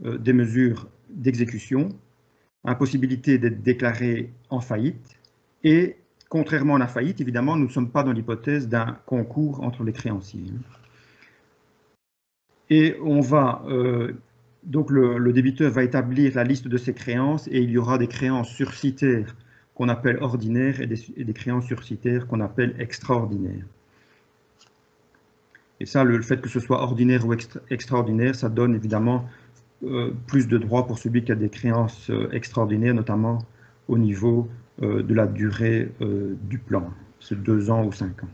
des mesures d'exécution, impossibilité d'être déclaré en faillite, et contrairement à la faillite, évidemment, nous ne sommes pas dans l'hypothèse d'un concours entre les créanciers. Et on va, donc le débiteur va établir la liste de ses créances et il y aura des créances sursitaires qu'on appelle ordinaires et des créances sursitaires qu'on appelle extraordinaires. Et ça, le fait que ce soit ordinaire ou extraordinaire, ça donne évidemment plus de droits pour celui qui a des créances extraordinaires, notamment au niveau de la durée du plan, c'est 2 ans ou 5 ans.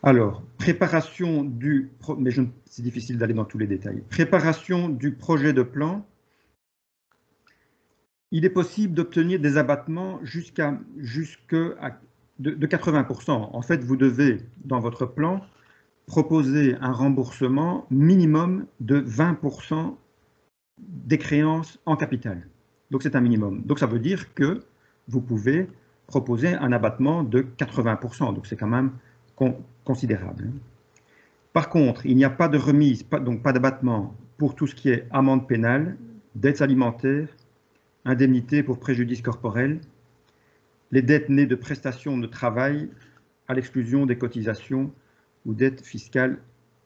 Alors, préparation du... Mais c'est difficile d'aller dans tous les détails. Préparation du projet de plan. Il est possible d'obtenir des abattements jusque de 80%. En fait, vous devez, dans votre plan, proposer un remboursement minimum de 20% des créances en capital. Donc, c'est un minimum. Donc, ça veut dire que vous pouvez proposer un abattement de 80%. Donc, c'est quand même considérable. Par contre, il n'y a pas de remise, donc pas d'abattement pour tout ce qui est amende pénale, dettes alimentaires, indemnités pour préjudice corporel, les dettes nées de prestations de travail à l'exclusion des cotisations ou dettes fiscales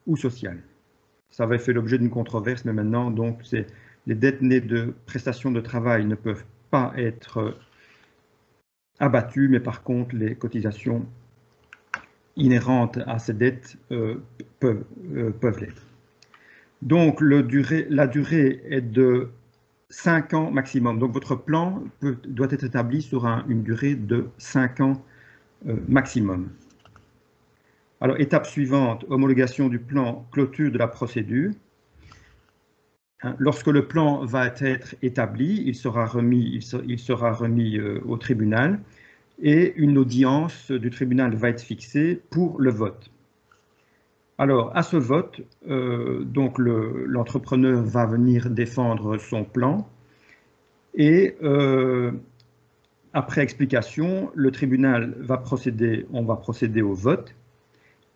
ou sociales. Ça avait fait l'objet d'une controverse, mais maintenant, donc, les dettes nées de prestations de travail ne peuvent pas être abattues, mais par contre, les cotisations inhérentes à ces dettes peuvent l'être. Donc, la durée est de 5 ans maximum. Donc, votre plan doit être établi sur une durée de 5 ans maximum. Alors, étape suivante, homologation du plan, clôture de la procédure. Lorsque le plan va être établi, il sera remis au tribunal et une audience du tribunal va être fixée pour le vote. Alors, à ce vote, donc l'entrepreneur va venir défendre son plan et après explication, le tribunal va procéder au vote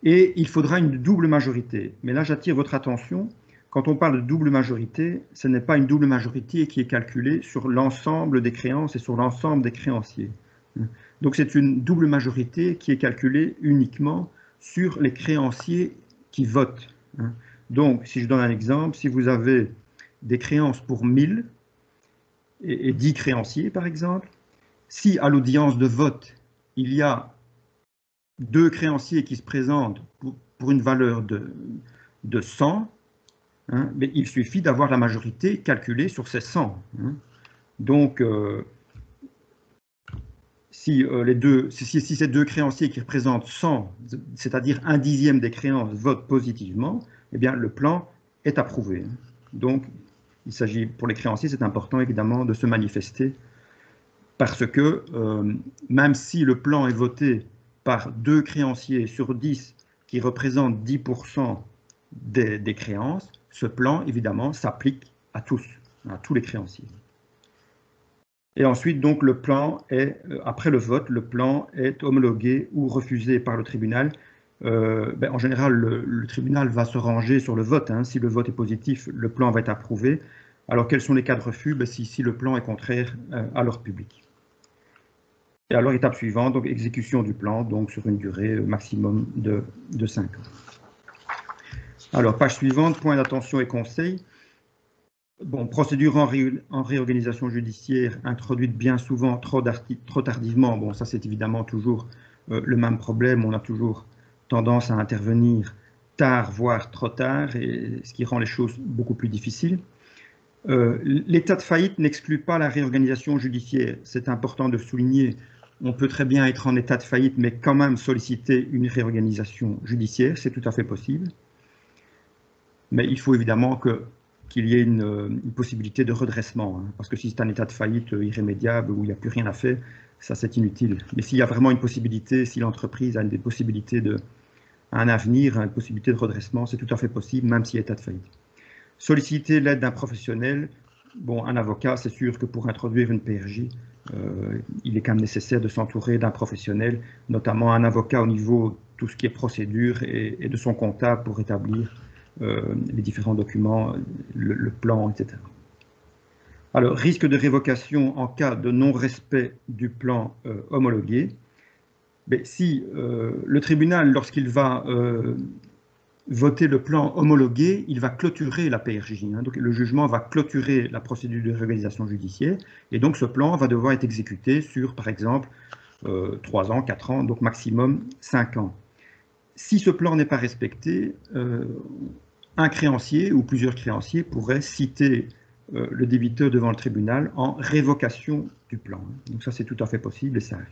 et il faudra une double majorité. Mais là, j'attire votre attention, quand on parle de double majorité, ce n'est pas une double majorité qui est calculée sur l'ensemble des créances et sur l'ensemble des créanciers. Donc, c'est une double majorité qui est calculée uniquement sur les créanciers qui votent. Donc, si je donne un exemple, si vous avez des créances pour 1000 et 10 créanciers, par exemple, si à l'audience de vote, il y a 2 créanciers qui se présentent pour une valeur de 100, mais il suffit d'avoir la majorité calculée sur ces 100. Donc, si ces 2 créanciers qui représentent 100, c'est-à-dire 1/10 des créances, votent positivement, eh bien, le plan est approuvé. Donc, il s'agit, pour les créanciers, c'est important évidemment de se manifester parce que même si le plan est voté par 2 créanciers sur 10 qui représentent 10% des créances, ce plan, évidemment, s'applique à tous les créanciers. Et ensuite, donc, le plan est, après le vote, le plan est homologué ou refusé par le tribunal. En général, le tribunal va se ranger sur le vote. Si le vote est positif, le plan va être approuvé. Alors, quels sont les cas de refus? Si le plan est contraire à l'ordre public. Et alors, étape suivante, donc exécution du plan, donc sur une durée maximum de 5 ans. Alors, page suivante, point d'attention et conseils. Bon, procédure en réorganisation judiciaire introduite bien souvent trop tardivement. Bon, ça c'est évidemment toujours le même problème. On a toujours tendance à intervenir tard, voire trop tard, et ce qui rend les choses beaucoup plus difficiles. L'état de faillite n'exclut pas la réorganisation judiciaire. C'est important de souligner. On peut très bien être en état de faillite, mais quand même solliciter une réorganisation judiciaire. C'est tout à fait possible. Mais il faut évidemment qu'il y ait une possibilité de redressement, parce que si c'est un état de faillite irrémédiable où il n'y a plus rien à faire, ça c'est inutile. Mais s'il y a vraiment une possibilité, si l'entreprise a des possibilités un avenir, une possibilité de redressement, c'est tout à fait possible, même s'il y a état de faillite. Solliciter l'aide d'un professionnel. Bon, un avocat, c'est sûr que pour introduire une PRJ, il est quand même nécessaire de s'entourer d'un professionnel, notamment un avocat au niveau de tout ce qui est procédure et de son comptable pour établir les différents documents, le plan, etc. Alors, risque de révocation en cas de non-respect du plan homologué. Mais si le tribunal, lorsqu'il va voter le plan homologué, il va clôturer la PRJ. Donc, le jugement va clôturer la procédure de réorganisation judiciaire et donc ce plan va devoir être exécuté sur, par exemple, 3 ans, 4 ans, donc maximum 5 ans. Si ce plan n'est pas respecté, un créancier ou plusieurs créanciers pourraient citer le débiteur devant le tribunal en révocation du plan. Donc ça, c'est tout à fait possible et ça arrive.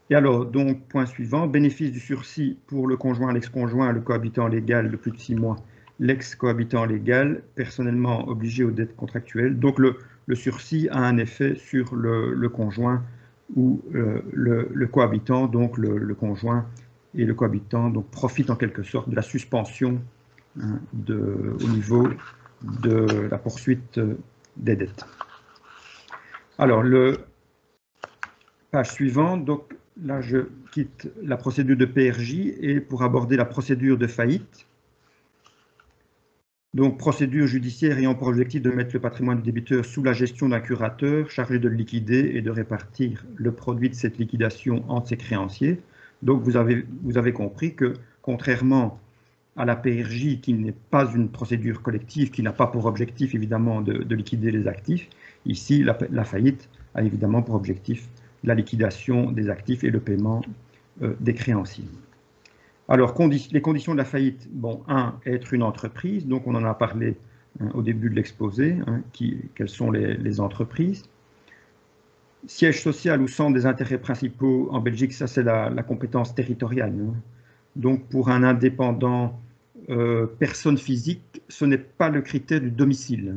Et alors, donc, point suivant, bénéfice du sursis pour le conjoint, l'ex-conjoint, le cohabitant légal de plus de 6 mois, l'ex-cohabitant légal, personnellement obligé aux dettes contractuelles. Donc, le sursis a un effet sur le conjoint ou le cohabitant, donc le conjoint et le cohabitant, donc profitent en quelque sorte de la suspension au niveau de la poursuite des dettes. Alors, page suivante, donc là je quitte la procédure de PRJ et pour aborder la procédure de faillite. Donc, procédure judiciaire ayant pour objectif de mettre le patrimoine du débiteur sous la gestion d'un curateur chargé de le liquider et de répartir le produit de cette liquidation entre ses créanciers. Donc, vous avez compris que, contrairement à la PRJ, qui n'est pas une procédure collective, qui n'a pas pour objectif, évidemment, de liquider les actifs, ici, la faillite a évidemment pour objectif la liquidation des actifs et le paiement des créanciers. Alors, les conditions de la faillite, bon, être une entreprise, donc on en a parlé au début de l'exposé, quelles sont les entreprises. Siège social ou centre des intérêts principaux, en Belgique, ça c'est la compétence territoriale. Donc, pour un indépendant personne physique, ce n'est pas le critère du domicile,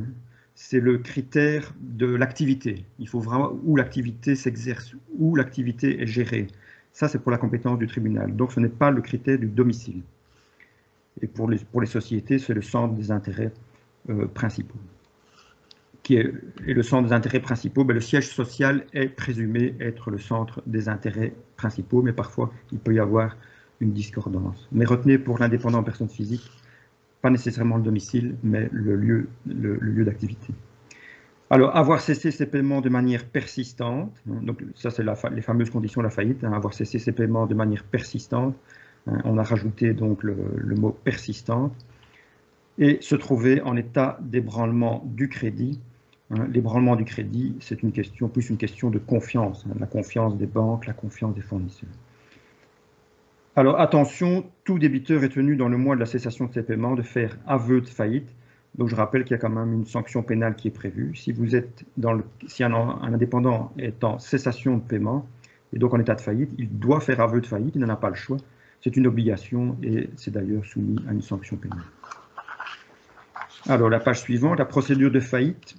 c'est le critère de l'activité. Il faut vraiment où l'activité s'exerce, où l'activité est gérée. Ça, c'est pour la compétence du tribunal. Donc, ce n'est pas le critère du domicile. Et pour les sociétés, c'est le centre des intérêts principaux. Et le centre des intérêts principaux, le siège social est présumé être le centre des intérêts principaux, mais parfois, il peut y avoir une discordance. Mais retenez pour l'indépendant personne physique, pas nécessairement le domicile, mais le lieu d'activité. Alors, avoir cessé ses paiements de manière persistante, donc ça c'est les fameuses conditions de la faillite, avoir cessé ses paiements de manière persistante, on a rajouté donc le mot persistante, et se trouver en état d'ébranlement du crédit. L'ébranlement du crédit, c'est plus une question de confiance, la confiance des banques, la confiance des fournisseurs. Alors attention, tout débiteur est tenu dans le mois de la cessation de ses paiements de faire aveu de faillite. Donc je rappelle qu'il y a quand même une sanction pénale qui est prévue. Si un indépendant est en cessation de paiement et donc en état de faillite, il doit faire aveu de faillite, il n'en a pas le choix. C'est une obligation et c'est d'ailleurs soumis à une sanction pénale. Alors la page suivante, la procédure de faillite.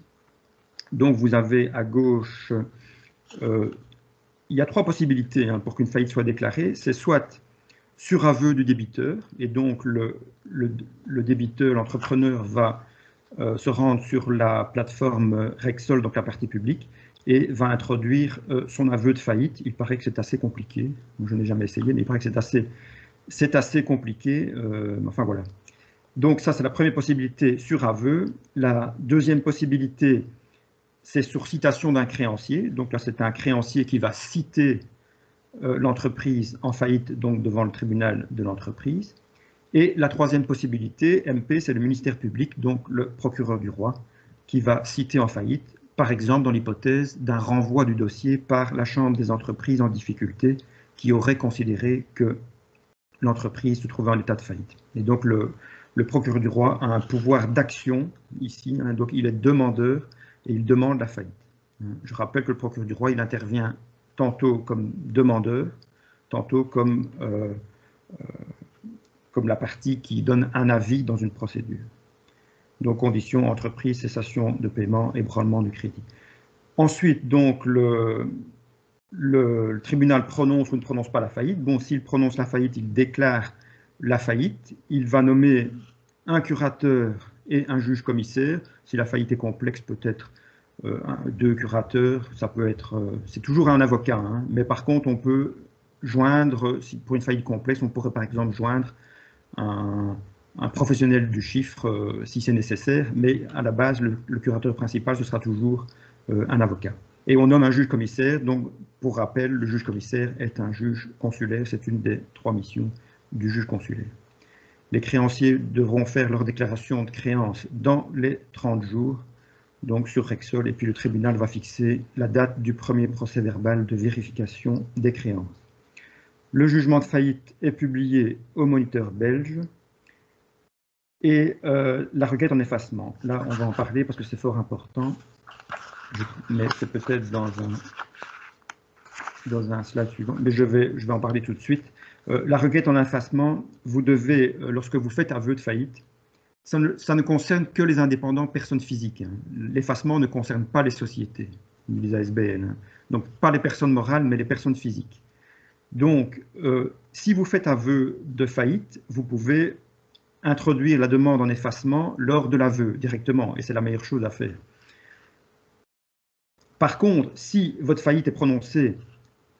Donc vous avez à gauche, il y a 3 possibilités pour qu'une faillite soit déclarée. C'est soit sur aveu du débiteur, et donc le débiteur, l'entrepreneur va se rendre sur la plateforme Rexol, donc la partie publique, et va introduire son aveu de faillite. Il paraît que c'est assez compliqué, je n'ai jamais essayé, mais il paraît que c'est assez compliqué, enfin voilà. Donc ça, c'est la première possibilité sur aveu. La deuxième possibilité, c'est sur citation d'un créancier. Donc là, c'est un créancier qui va citer l'entreprise en faillite, donc devant le tribunal de l'entreprise. Et la troisième possibilité, MP, c'est le ministère public, donc le procureur du roi, qui va citer en faillite, par exemple dans l'hypothèse d'un renvoi du dossier par la Chambre des entreprises en difficulté, qui aurait considéré que l'entreprise se trouvait en état de faillite. Et donc le procureur du roi a un pouvoir d'action ici, donc il est demandeur et il demande la faillite. Je rappelle que le procureur du roi, il intervient tantôt comme demandeur, tantôt comme la partie qui donne un avis dans une procédure. Donc, conditions, entreprise, cessation de paiement, ébranlement du crédit. Ensuite, donc, le tribunal prononce ou ne prononce pas la faillite. Bon, s'il prononce la faillite, il déclare la faillite. Il va nommer un curateur et un juge commissaire. Si la faillite est complexe, peut-être 2 curateurs, ça peut être, c'est toujours un avocat, mais par contre on peut joindre, pour une faillite complexe, on pourrait par exemple joindre un professionnel du chiffre si c'est nécessaire, mais à la base le curateur principal ce sera toujours un avocat. Et on nomme un juge commissaire, donc pour rappel, le juge commissaire est un juge consulaire, c'est une des 3 missions du juge consulaire. Les créanciers devront faire leur déclaration de créance dans les 30 jours, donc sur Rexol, et puis le tribunal va fixer la date du premier procès verbal de vérification des créances. Le jugement de faillite est publié au Moniteur belge, et la requête en effacement. Là, on va en parler parce que c'est fort important, mais c'est peut-être dans un slide suivant, mais je vais en parler tout de suite. La requête en effacement, vous devez, lorsque vous faites aveu de faillite, ça ne concerne que les indépendants personnes physiques. Hein. L'effacement ne concerne pas les sociétés, les ASBL. Hein. Donc, pas les personnes morales, mais les personnes physiques. Donc, si vous faites aveu de faillite, vous pouvez introduire la demande en effacement lors de l'aveu directement, et c'est la meilleure chose à faire. Par contre, si votre faillite est prononcée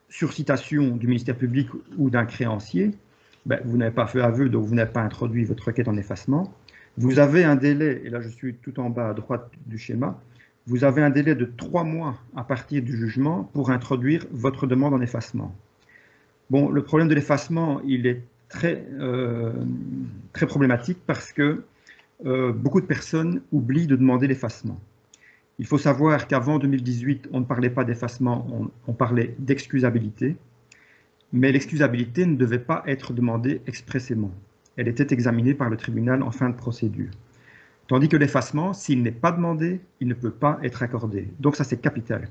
sur citation du ministère public ou d'un créancier, ben, vous n'avez pas fait aveu, donc vous n'avez pas introduit votre requête en effacement. Vous avez un délai, et là je suis tout en bas à droite du schéma, vous avez un délai de 3 mois à partir du jugement pour introduire votre demande en effacement. Bon, le problème de l'effacement, il est très problématique parce que beaucoup de personnes oublient de demander l'effacement. Il faut savoir qu'avant 2018, on ne parlait pas d'effacement, on parlait d'excusabilité, mais l'excusabilité ne devait pas être demandée expressément. Elle était examinée par le tribunal en fin de procédure. Tandis que l'effacement, s'il n'est pas demandé, il ne peut pas être accordé. Donc ça, c'est capital.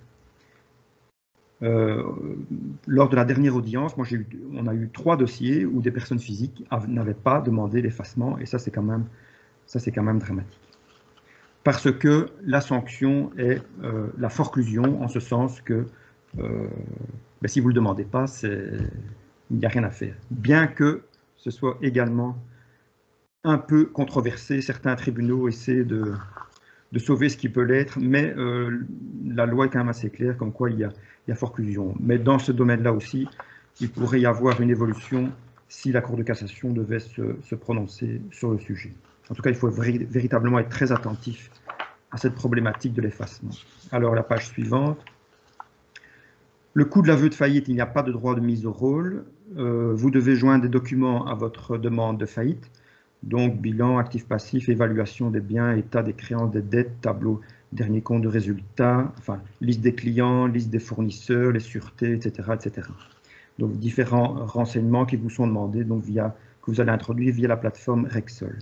Lors de la dernière audience, on a eu 3 dossiers où des personnes physiques n'avaient pas demandé l'effacement, et ça, c'est quand même dramatique. Parce que la sanction est la forclusion, en ce sens que ben, si vous ne le demandez pas, il n'y a rien à faire. Bien que ce soit également un peu controversé, certains tribunaux essaient de sauver ce qui peut l'être, mais la loi est quand même assez claire, comme quoi il y a forclusion. Mais dans ce domaine-là aussi, il pourrait y avoir une évolution si la Cour de cassation devait se prononcer sur le sujet. En tout cas, il faut véritablement être très attentif à cette problématique de l'effacement. Alors, la page suivante. Le coût de l'aveu de faillite, il n'y a pas de droit de mise au rôle. Vous devez joindre des documents à votre demande de faillite. Donc, bilan, actifs passifs, évaluation des biens, état des créances, des dettes, tableau, dernier compte de résultats, enfin, liste des clients, liste des fournisseurs, les sûretés, etc., etc. Donc, différents renseignements qui vous sont demandés, donc que vous allez introduire via la plateforme Rexol.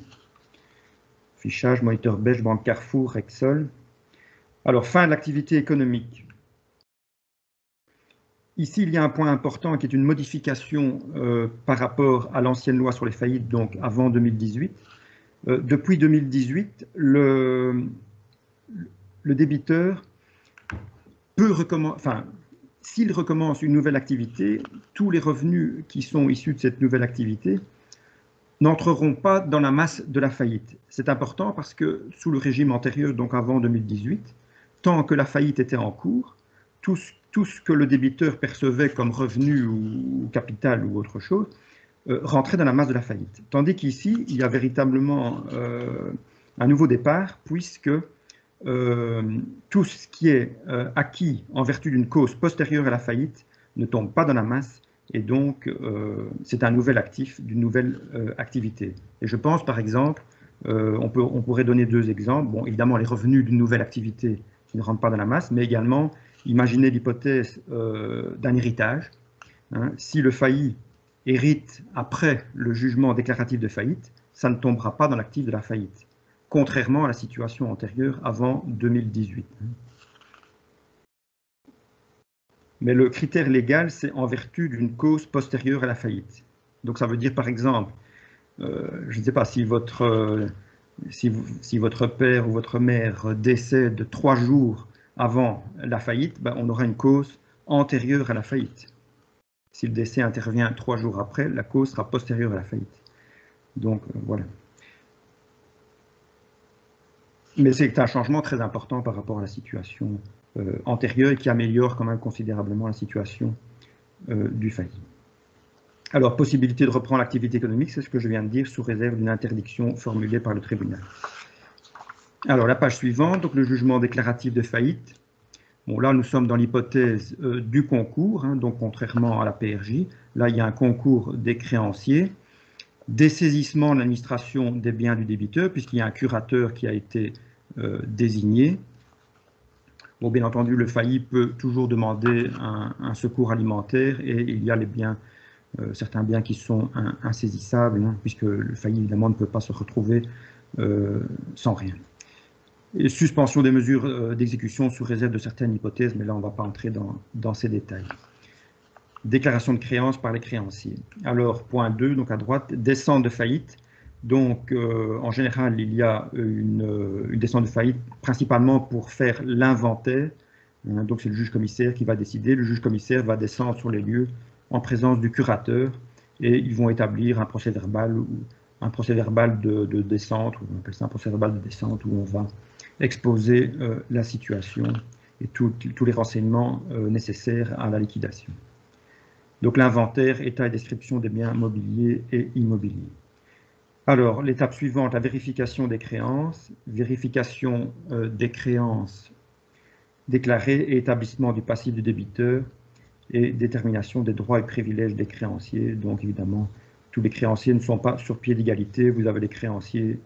Fichage, moniteur belge, banque Carrefour, Rexol. Alors, fin de l'activité économique. Ici, il y a un point important qui est une modification par rapport à l'ancienne loi sur les faillites, donc avant 2018. Depuis 2018, le débiteur peut recommencer, enfin, s'il recommence une nouvelle activité, tous les revenus qui sont issus de cette nouvelle activité n'entreront pas dans la masse de la faillite. C'est important parce que sous le régime antérieur, donc avant 2018, tant que la faillite était en cours, tout ce que le débiteur percevait comme revenu ou capital ou autre chose rentrait dans la masse de la faillite. Tandis qu'ici, il y a véritablement un nouveau départ, puisque tout ce qui est acquis en vertu d'une cause postérieure à la faillite ne tombe pas dans la masse, et donc c'est un nouvel actif d'une nouvelle activité. Et je pense, par exemple, on pourrait donner 2 exemples. Bon, évidemment, les revenus d'une nouvelle activité qui ne rentrent pas dans la masse, mais également imaginez l'hypothèse d'un héritage. Hein. Si le failli hérite après le jugement déclaratif de faillite, ça ne tombera pas dans l'actif de la faillite, contrairement à la situation antérieure avant 2018. Mais le critère légal, c'est en vertu d'une cause postérieure à la faillite. Donc ça veut dire, par exemple, je ne sais pas, si votre père ou votre mère décède 3 jours avant la faillite, ben, on aura une cause antérieure à la faillite. Si le décès intervient 3 jours après, la cause sera postérieure à la faillite. Donc, voilà. Mais c'est un changement très important par rapport à la situation antérieure et qui améliore quand même considérablement la situation du failli. Alors, possibilité de reprendre l'activité économique, c'est ce que je viens de dire, sous réserve d'une interdiction formulée par le tribunal. Alors, la page suivante, donc le jugement déclaratif de faillite. Bon, là, nous sommes dans l'hypothèse du concours, hein, donc contrairement à la PRJ. Là, il y a un concours des créanciers, dessaisissement de l'administration des biens du débiteur, puisqu'il y a un curateur qui a été désigné. Bon, bien entendu, le failli peut toujours demander un secours alimentaire, et il y a les biens, certains biens qui sont insaisissables, hein, puisque le failli, évidemment, ne peut pas se retrouver sans rien. Et suspension des mesures d'exécution sous réserve de certaines hypothèses, mais là on ne va pas entrer dans ces détails. Déclaration de créance par les créanciers. Alors, point 2, donc à droite, descente de faillite. Donc, en général, il y a une descente de faillite principalement pour faire l'inventaire. Donc, c'est le juge-commissaire qui va décider. Le juge-commissaire va descendre sur les lieux en présence du curateur et ils vont établir un procès-verbal de descente, on appelle ça un procès-verbal de descente, où on va exposer la situation et tous les renseignements nécessaires à la liquidation. Donc l'inventaire, état et description des biens mobiliers et immobiliers. Alors, l'étape suivante, la vérification des créances, vérification des créances déclarées et établissement du passif du débiteur et détermination des droits et privilèges des créanciers. Donc évidemment, tous les créanciers ne sont pas sur pied d'égalité. Vous avez les créanciers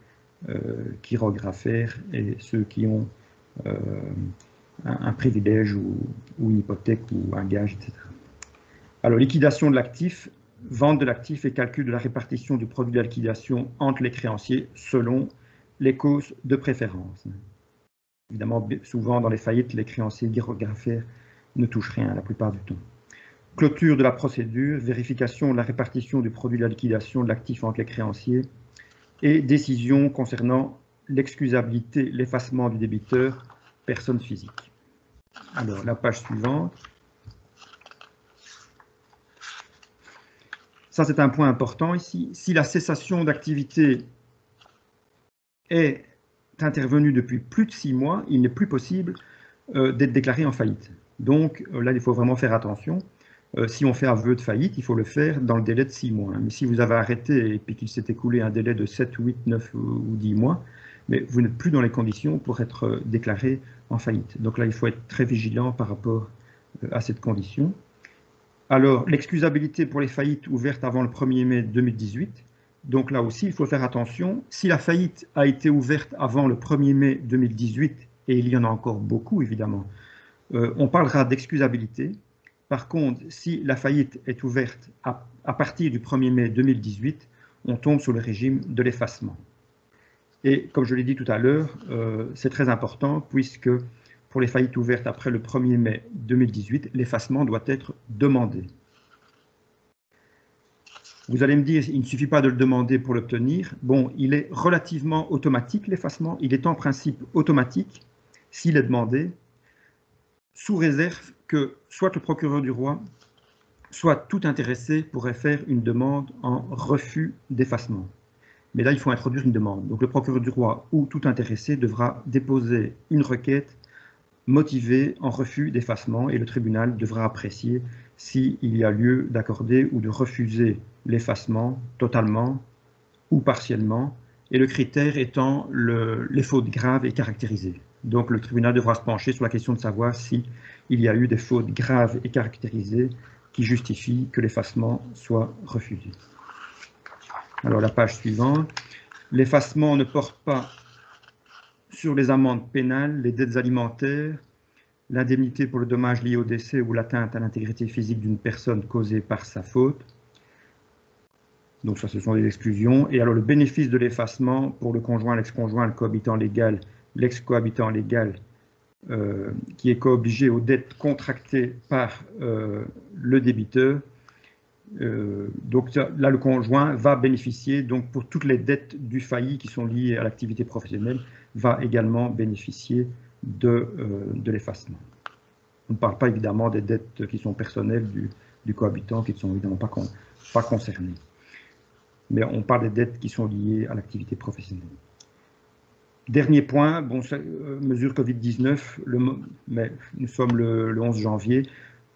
qui regraphèrent et ceux qui ont un privilège ou une hypothèque ou un gage, etc. Alors, liquidation de l'actif, vente de l'actif et calcul de la répartition du produit de la liquidation entre les créanciers selon les causes de préférence. Évidemment, souvent dans les faillites, les créanciers regraphèrent ne touchent rien la plupart du temps. Clôture de la procédure, vérification de la répartition du produit de la liquidation de l'actif entre les créanciers et décision concernant l'excusabilité, l'effacement du débiteur, personne physique. Alors, la page suivante. Ça, c'est un point important ici. Si la cessation d'activité est intervenue depuis plus de 6 mois, il n'est plus possible d'être déclaré en faillite. Donc là, il faut vraiment faire attention. Si on fait aveu de faillite, il faut le faire dans le délai de 6 mois. Mais si vous avez arrêté et puis qu'il s'est écoulé un délai de 7, 8, 9 ou 10 mois, mais vous n'êtes plus dans les conditions pour être déclaré en faillite. Donc là, il faut être très vigilant par rapport à cette condition. Alors, l'excusabilité pour les faillites ouvertes avant le 1er mai 2018. Donc là aussi, il faut faire attention. Si la faillite a été ouverte avant le 1er mai 2018, et il y en a encore beaucoup évidemment, on parlera d'excusabilité. Par contre, si la faillite est ouverte à partir du 1er mai 2018, on tombe sur le régime de l'effacement. Et comme je l'ai dit tout à l'heure, c'est très important puisque pour les faillites ouvertes après le 1er mai 2018, l'effacement doit être demandé. Vous allez me dire, il ne suffit pas de le demander pour l'obtenir. Bon, il est relativement automatique, l'effacement. Il est en principe automatique s'il est demandé, sous réserve que soit le procureur du roi, soit tout intéressé pourrait faire une demande en refus d'effacement. Mais là, il faut introduire une demande. Donc le procureur du roi ou tout intéressé devra déposer une requête motivée en refus d'effacement et le tribunal devra apprécier s'il y a lieu d'accorder ou de refuser l'effacement totalement ou partiellement, et le critère étant les fautes graves et caractérisées. Donc le tribunal devra se pencher sur la question de savoir s'il y a eu des fautes graves et caractérisées qui justifient que l'effacement soit refusé. Alors la page suivante. L'effacement ne porte pas sur les amendes pénales, les dettes alimentaires, l'indemnité pour le dommage lié au décès ou l'atteinte à l'intégrité physique d'une personne causée par sa faute. Donc ça, ce sont des exclusions. Et alors le bénéfice de l'effacement pour le conjoint, l'ex-conjoint, le cohabitant légal, l'ex-cohabitant légal, qui est co-obligé aux dettes contractées par le débiteur. Donc là, le conjoint va bénéficier, donc pour toutes les dettes du failli qui sont liées à l'activité professionnelle, va également bénéficier de l'effacement. On ne parle pas évidemment des dettes qui sont personnelles du cohabitant, qui ne sont évidemment pas concernées. Mais on parle des dettes qui sont liées à l'activité professionnelle. Dernier point, bon, mesure Covid-19, mais nous sommes le 11 janvier.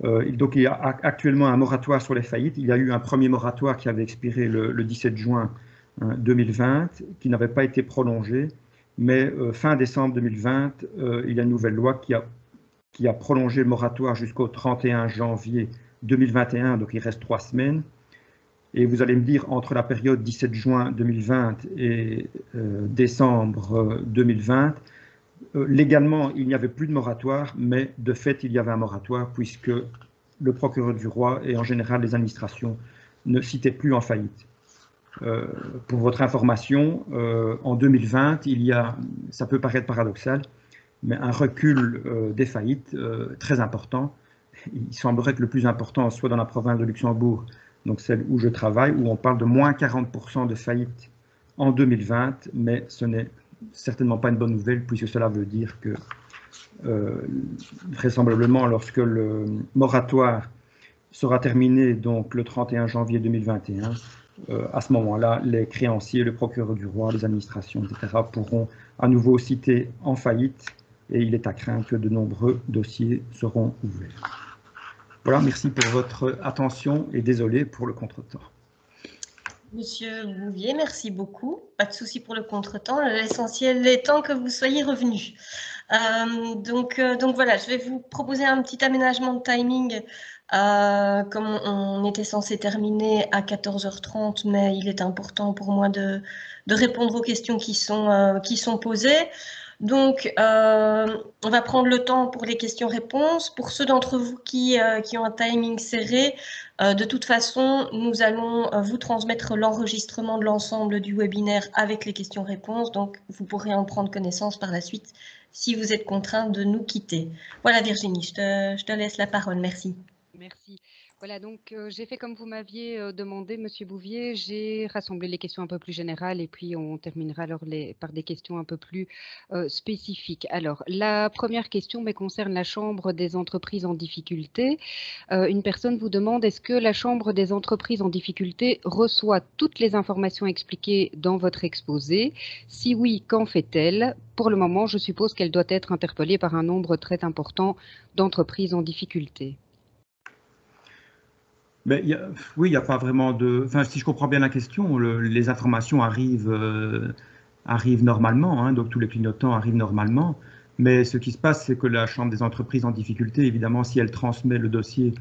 Donc il y a actuellement un moratoire sur les faillites. Il y a eu un premier moratoire qui avait expiré le 17 juin 2020, qui n'avait pas été prolongé. Mais fin décembre 2020, il y a une nouvelle loi qui a prolongé le moratoire jusqu'au 31 janvier 2021, donc il reste 3 semaines. Et vous allez me dire, entre la période 17 juin 2020 et décembre 2020, légalement, il n'y avait plus de moratoire, mais de fait, il y avait un moratoire, puisque le procureur du roi et en général les administrations ne citaient plus en faillite. Pour votre information, en 2020, il y a, ça peut paraître paradoxal, mais un recul des faillites très important. Il semblerait que le plus important soit dans la province de Luxembourg, donc celle où je travaille, où on parle de moins 40% de faillites en 2020, mais ce n'est certainement pas une bonne nouvelle, puisque cela veut dire que vraisemblablement, lorsque le moratoire sera terminé donc le 31 janvier 2021, à ce moment-là, les créanciers, le procureur du roi, les administrations, etc., pourront à nouveau citer en faillite, et il est à craindre que de nombreux dossiers seront ouverts. Voilà, merci pour votre attention et désolé pour le contretemps. Monsieur Bouvier, merci beaucoup. Pas de souci pour le contretemps. L'essentiel étant que vous soyez revenu. Donc voilà, je vais vous proposer un petit aménagement de timing. Comme on était censé terminer à 14h30, mais il est important pour moi de répondre aux questions qui sont posées. Donc, on va prendre le temps pour les questions-réponses. Pour ceux d'entre vous qui ont un timing serré, de toute façon, nous allons vous transmettre l'enregistrement de l'ensemble du webinaire avec les questions-réponses. Donc, vous pourrez en prendre connaissance par la suite si vous êtes contraint de nous quitter. Voilà, Virginie, je te laisse la parole. Merci. Merci. Voilà, donc j'ai fait comme vous m'aviez demandé, Monsieur Bouvier, j'ai rassemblé les questions un peu plus générales et puis on terminera alors par des questions un peu plus spécifiques. Alors, la première question concerne la Chambre des entreprises en difficulté. Une personne vous demande, est-ce que la Chambre des entreprises en difficulté reçoit toutes les informations expliquées dans votre exposé? Si oui, qu'en fait-elle? Pour le moment, je suppose qu'elle doit être interpellée par un nombre très important d'entreprises en difficulté. Mais oui, il n'y a pas vraiment de... Enfin, si je comprends bien la question, les informations arrivent normalement, hein, donc tous les clignotants arrivent normalement. Mais ce qui se passe, c'est que la Chambre des entreprises en difficulté, évidemment, si elle transmet le dossier,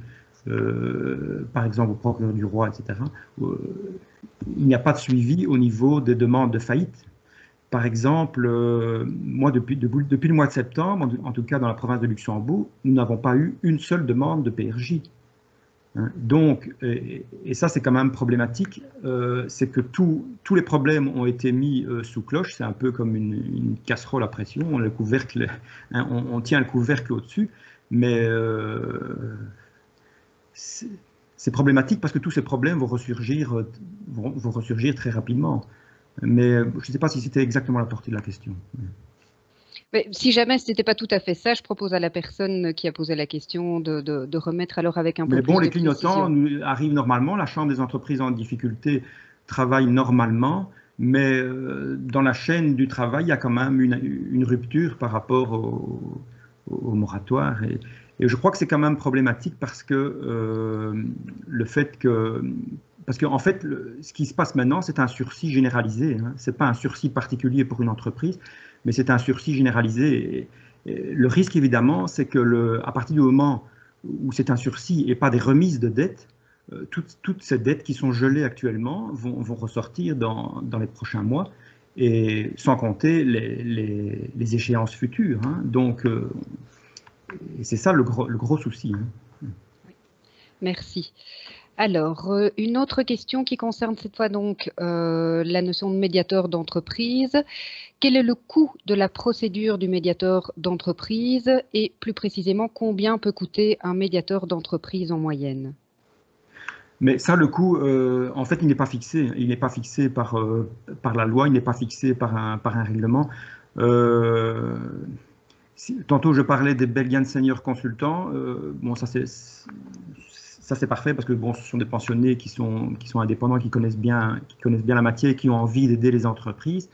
par exemple, au procureur du roi, etc., il n'y a pas de suivi au niveau des demandes de faillite. Par exemple, moi, depuis le mois de septembre, en tout cas dans la province de Luxembourg, nous n'avons pas eu une seule demande de PRJ. Donc, et ça c'est quand même problématique, c'est que tous les problèmes ont été mis sous cloche, c'est un peu comme une casserole à pression, le couvercle, hein, on tient le couvercle au-dessus, mais c'est problématique parce que tous ces problèmes vont ressurgir très rapidement. Mais je ne sais pas si c'était exactement la portée de la question. Mais si jamais ce n'était pas tout à fait ça, je propose à la personne qui a posé la question de remettre alors avec un peu plus de précision. Mais bon, les clignotants arrivent normalement, la Chambre des entreprises en difficulté travaille normalement, mais dans la chaîne du travail, il y a quand même une rupture par rapport au moratoire. Et je crois que c'est quand même problématique parce que le fait que... Parce qu'en fait, ce qui se passe maintenant, c'est un sursis généralisé. Hein. Ce n'est pas un sursis particulier pour une entreprise, mais c'est un sursis généralisé. Et le risque, évidemment, c'est que à partir du moment où c'est un sursis et pas des remises de dettes, toutes ces dettes qui sont gelées actuellement vont ressortir dans les prochains mois, et sans compter les échéances futures. Hein. Donc, c'est ça le gros souci. Hein. Oui. Merci. Alors, une autre question qui concerne cette fois donc la notion de médiateur d'entreprise. Quel est le coût de la procédure du médiateur d'entreprise et plus précisément, combien peut coûter un médiateur d'entreprise en moyenne? Mais ça, le coût, en fait, il n'est pas fixé. Il n'est pas fixé par la loi, il n'est pas fixé par un règlement. Tantôt, je parlais des Belgian Senior Consultants. Bon, ça c'est parfait parce que bon, ce sont des pensionnés qui sont indépendants, qui connaissent bien la matière, qui ont envie d'aider les entreprises.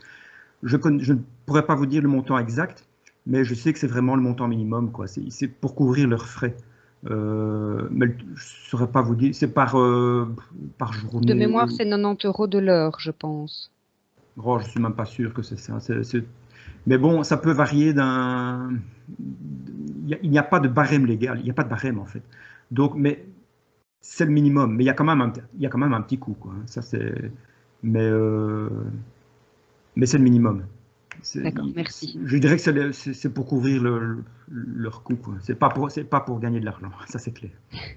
Je ne pourrais pas vous dire le montant exact, mais je sais que c'est vraiment le montant minimum, quoi. C'est pour couvrir leurs frais. Mais je ne saurais pas vous dire, c'est par journée. De mémoire, c'est 90 € de l'heure, je pense. Oh, je ne suis même pas sûr que c'est ça. Mais bon, ça peut varier il n'y a pas de barème légal, il n'y a pas de barème en fait. Donc, mais c'est le minimum, mais il y a quand même un petit coût, quoi. Ça, mais c'est le minimum. D'accord, merci. Je dirais que c'est pour couvrir leur coût, quoi. C'est pas pour gagner de l'argent, ça c'est clair. Mais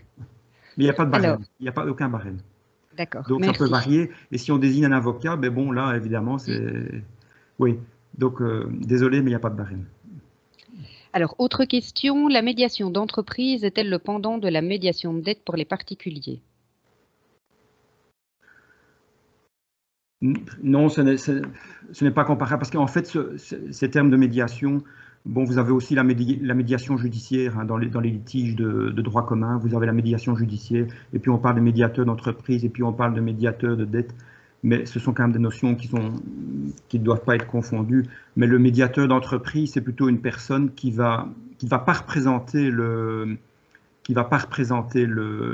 il n'y a pas de barème, il n'y a pas aucun barème. D'accord, Donc ça peut merci. varier. Et si on désigne un avocat, ben bon, là, évidemment, c'est... Oui, donc désolé, mais il n'y a pas de barème. Alors, autre question, la médiation d'entreprise est-elle le pendant de la médiation de dette pour les particuliers? Non, ce n'est pas comparable, parce qu'en fait, ces termes de médiation, bon, vous avez aussi la médiation judiciaire hein, dans les litiges de droit commun, vous avez la médiation judiciaire, et puis on parle de médiateur d'entreprise, et puis on parle de médiateur de dette, mais ce sont quand même des notions qui ne doivent pas être confondues. Mais le médiateur d'entreprise, c'est plutôt une personne qui va pas représenter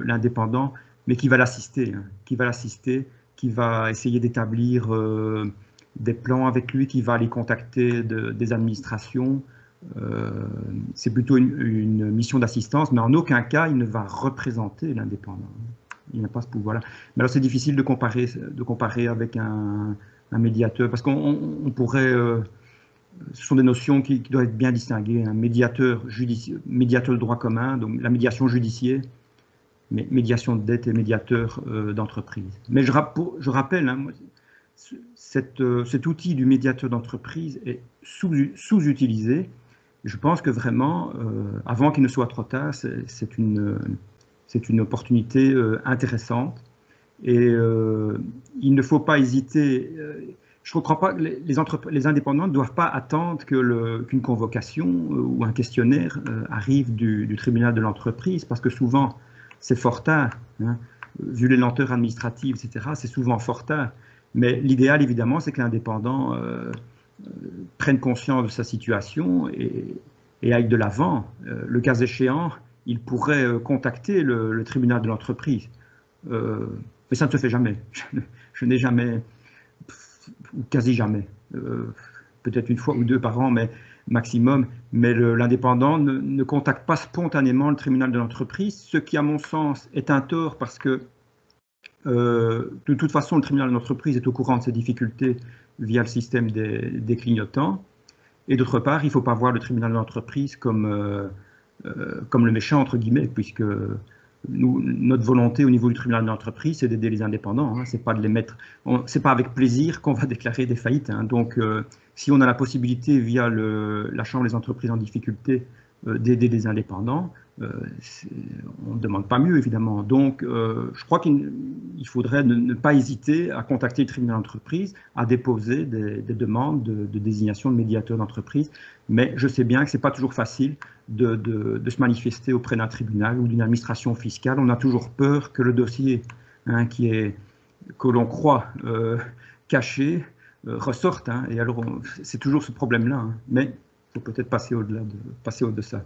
l'indépendant, mais qui va l'assister, hein, qui va essayer d'établir des plans avec lui, qui va aller contacter des administrations. C'est plutôt une mission d'assistance, mais en aucun cas il ne va représenter l'indépendant. Il n'a pas ce pouvoir-là. Mais alors c'est difficile de comparer avec un médiateur, parce qu'on pourrait... ce sont des notions qui doivent être bien distinguées. Un médiateur de droit commun, donc la médiation judiciaire, médiation de dette et médiateur d'entreprise. Mais je rappelle, hein, cet outil du médiateur d'entreprise est sous-utilisé. Je pense que vraiment, avant qu'il ne soit trop tard, c'est une opportunité intéressante. Et il ne faut pas hésiter. Je ne crois pas que les indépendants ne doivent pas attendre qu'une convocation ou un questionnaire arrive du tribunal de l'entreprise, parce que souvent, c'est fort tard. Hein. Vu les lenteurs administratives, etc., c'est souvent fort tard. Mais l'idéal, évidemment, c'est que l'indépendant prenne conscience de sa situation et aille de l'avant. Le cas échéant, il pourrait contacter le tribunal de l'entreprise. Mais ça ne se fait jamais. Je n'ai jamais, ou quasi jamais, peut-être une fois ou deux par an, mais maximum. Mais l'indépendant ne contacte pas spontanément le tribunal de l'entreprise, ce qui, à mon sens, est un tort parce que, de toute façon, le tribunal de l'entreprise est au courant de ses difficultés via le système des clignotants. Et d'autre part, il ne faut pas voir le tribunal de l'entreprise comme le méchant, entre guillemets, puisque notre volonté au niveau du tribunal de l'entreprise, c'est d'aider les indépendants. Hein, c'est pas de les mettre. C'est pas avec plaisir qu'on va déclarer des faillites. Hein, donc, si on a la possibilité via la Chambre des entreprises en difficulté d'aider les indépendants, on ne demande pas mieux, évidemment. Donc, je crois qu'il faudrait ne pas hésiter à contacter le tribunal d'entreprise, à déposer des demandes de désignation de médiateur d'entreprise. Mais je sais bien que ce n'est pas toujours facile de se manifester auprès d'un tribunal ou d'une administration fiscale. On a toujours peur que le dossier hein, que l'on croit caché ressorte. Hein, et alors, c'est toujours ce problème-là. Hein, mais il faut peut-être passer au-delà de ça.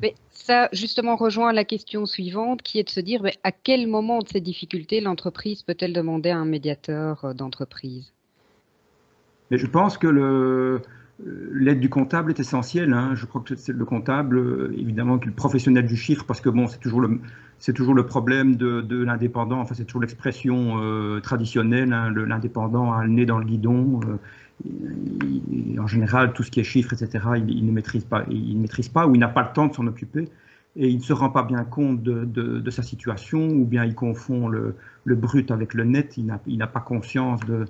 Mais ça, justement, rejoint la question suivante, qui est de se dire, mais à quel moment de ces difficultés l'entreprise peut-elle demander un médiateur d'entreprise? Mais je pense que l'aide du comptable est essentielle. Hein. Je crois que c'est le comptable, évidemment, qui est le professionnel du chiffre, parce que bon, c'est toujours le problème de l'indépendant. Enfin, c'est toujours l'expression traditionnelle. Hein. L'indépendant a le nez dans le guidon. En général, tout ce qui est chiffres, etc., il ne maîtrise pas, ou il n'a pas le temps de s'en occuper. Et il ne se rend pas bien compte de sa situation, ou bien il confond le brut avec le net. Il n'a pas conscience de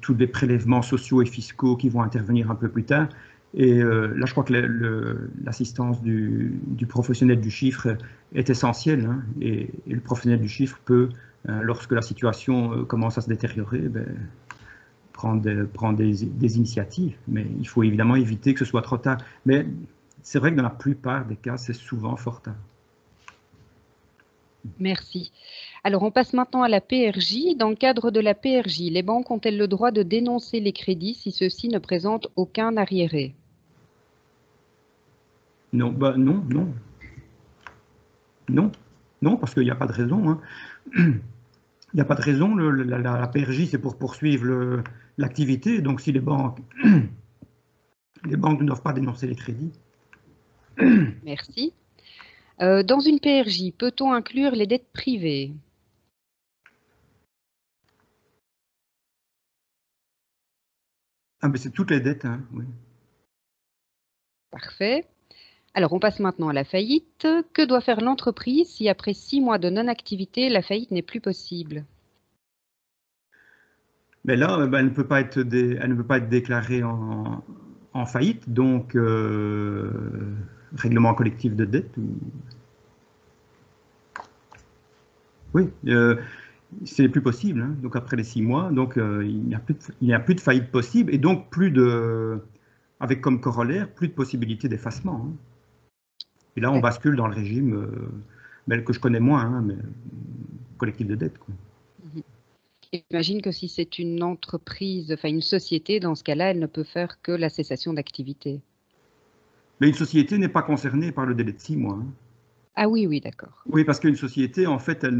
tous les prélèvements sociaux et fiscaux qui vont intervenir un peu plus tard. Et là, je crois que l'assistance du professionnel du chiffre est essentielle. Hein, et le professionnel du chiffre peut, lorsque la situation commence à se détériorer, prendre des initiatives. Mais il faut évidemment éviter que ce soit trop tard. Mais c'est vrai que dans la plupart des cas, c'est souvent fort tard. Merci. Alors, on passe maintenant à la PRJ. Dans le cadre de la PRJ, les banques ont-elles le droit de dénoncer les crédits si ceux-ci ne présentent aucun arriéré? Non, non, parce qu'il n'y a pas de raison. Hein. Il n'y a pas de raison. La PRJ, c'est pour poursuivre l'activité. Donc, si les banques ne doivent pas dénoncer les crédits. Merci. Dans une PRJ, peut-on inclure les dettes privées? Ah, mais c'est toutes les dettes, hein, oui. Parfait. Alors, on passe maintenant à la faillite. Que doit faire l'entreprise si après 6 mois de non-activité, la faillite n'est plus possible? Mais là, elle ne peut pas être, elle ne peut pas être déclarée en faillite, donc règlement collectif de dette. Oui, c'est plus possible. Hein. Donc après les 6 mois, donc il n'y a plus de faillite possible et donc avec comme corollaire, plus de possibilité d'effacement. Hein. Et là, on bascule dans le régime que je connais moins, hein, mais collectif de dette. Quoi. J'imagine que si c'est une entreprise, enfin une société, dans ce cas-là, elle ne peut faire que la cessation d'activité. Mais une société n'est pas concernée par le délai de 6 mois. Hein. Ah oui, oui, d'accord. Oui, parce qu'une société, en fait, elle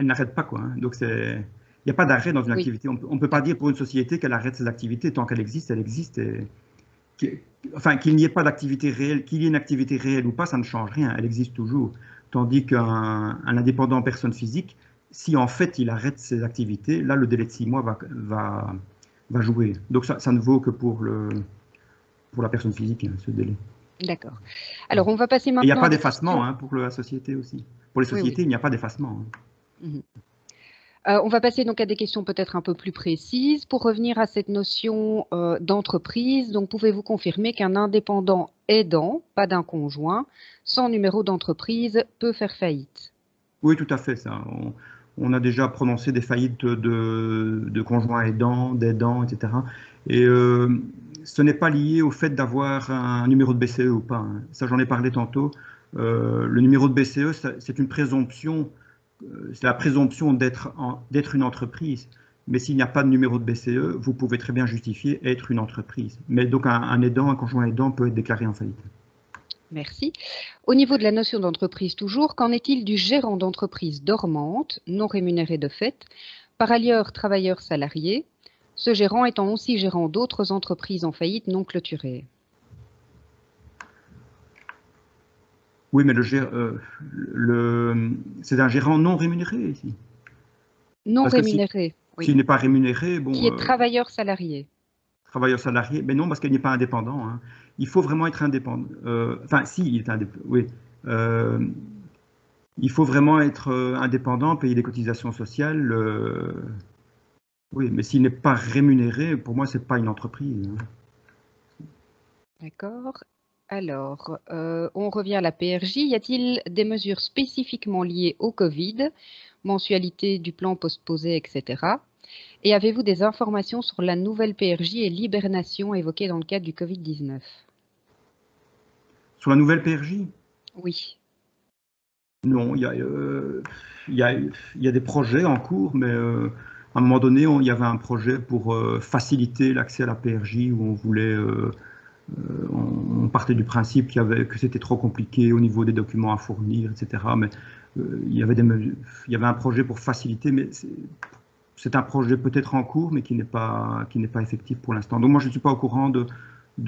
n'arrête pas. Quoi, hein. Donc, il n'y a pas d'arrêt dans une activité. On ne peut pas dire pour une société qu'elle arrête ses activités. Tant qu'elle existe, elle existe. Enfin, qu'il n'y ait pas d'activité réelle, qu'il y ait une activité réelle ou pas, ça ne change rien. Elle existe toujours. Tandis qu'un indépendant personne physique, si en fait il arrête ses activités, là, le délai de 6 mois va jouer. Donc, ça ne vaut que pour la personne physique, hein, ce délai. D'accord. Alors, on va passer maintenant. Il n'y a pas d'effacement hein, pour la société aussi. Pour les sociétés, il n'y a pas d'effacement. Hein. On va passer donc à des questions peut-être un peu plus précises. Pour revenir à cette notion d'entreprise, donc pouvez-vous confirmer qu'un indépendant aidant, pas d'un conjoint, sans numéro d'entreprise, peut faire faillite? Oui, tout à fait. Ça. On a déjà prononcé des faillites de conjoints aidants, d'aidants, etc. Et ce n'est pas lié au fait d'avoir un numéro de BCE ou pas. Hein. Ça, j'en ai parlé tantôt. Le numéro de BCE, c'est une présomption. C'est la présomption d'être une entreprise. Mais s'il n'y a pas de numéro de BCE, vous pouvez très bien justifier être une entreprise. Mais donc un aidant, un conjoint aidant peut être déclaré en faillite. Merci. Au niveau de la notion d'entreprise toujours, qu'en est-il du gérant d'entreprise dormante, non rémunéré de fait, par ailleurs travailleur salarié, ce gérant étant aussi gérant d'autres entreprises en faillite non clôturées? Oui, mais c'est un gérant non rémunéré ici. Non rémunéré, oui. S'il n'est pas rémunéré, bon. Qui est travailleur salarié. Travailleur salarié, mais non, parce qu'il n'est pas indépendant. Hein. Il faut vraiment être indépendant. Enfin, si, il est indépendant, oui. Il faut vraiment être indépendant, payer des cotisations sociales. Oui, mais s'il n'est pas rémunéré, pour moi, ce n'est pas une entreprise. Hein. D'accord. Alors, on revient à la PRJ. Y a-t-il des mesures spécifiquement liées au Covid, mensualité du plan postposé, etc. Et avez-vous des informations sur la nouvelle PRJ et l'hibernation évoquée dans le cadre du Covid-19? Sur la nouvelle PRJ? Oui. Non, il y a des projets en cours, mais à un moment donné, il y avait un projet pour faciliter l'accès à la PRJ où on voulait... on partait du principe que c'était trop compliqué au niveau des documents à fournir, etc. Mais il y avait un projet pour faciliter, mais c'est un projet peut-être en cours, mais qui n'est pas effectif pour l'instant. Donc moi, je ne suis pas au courant de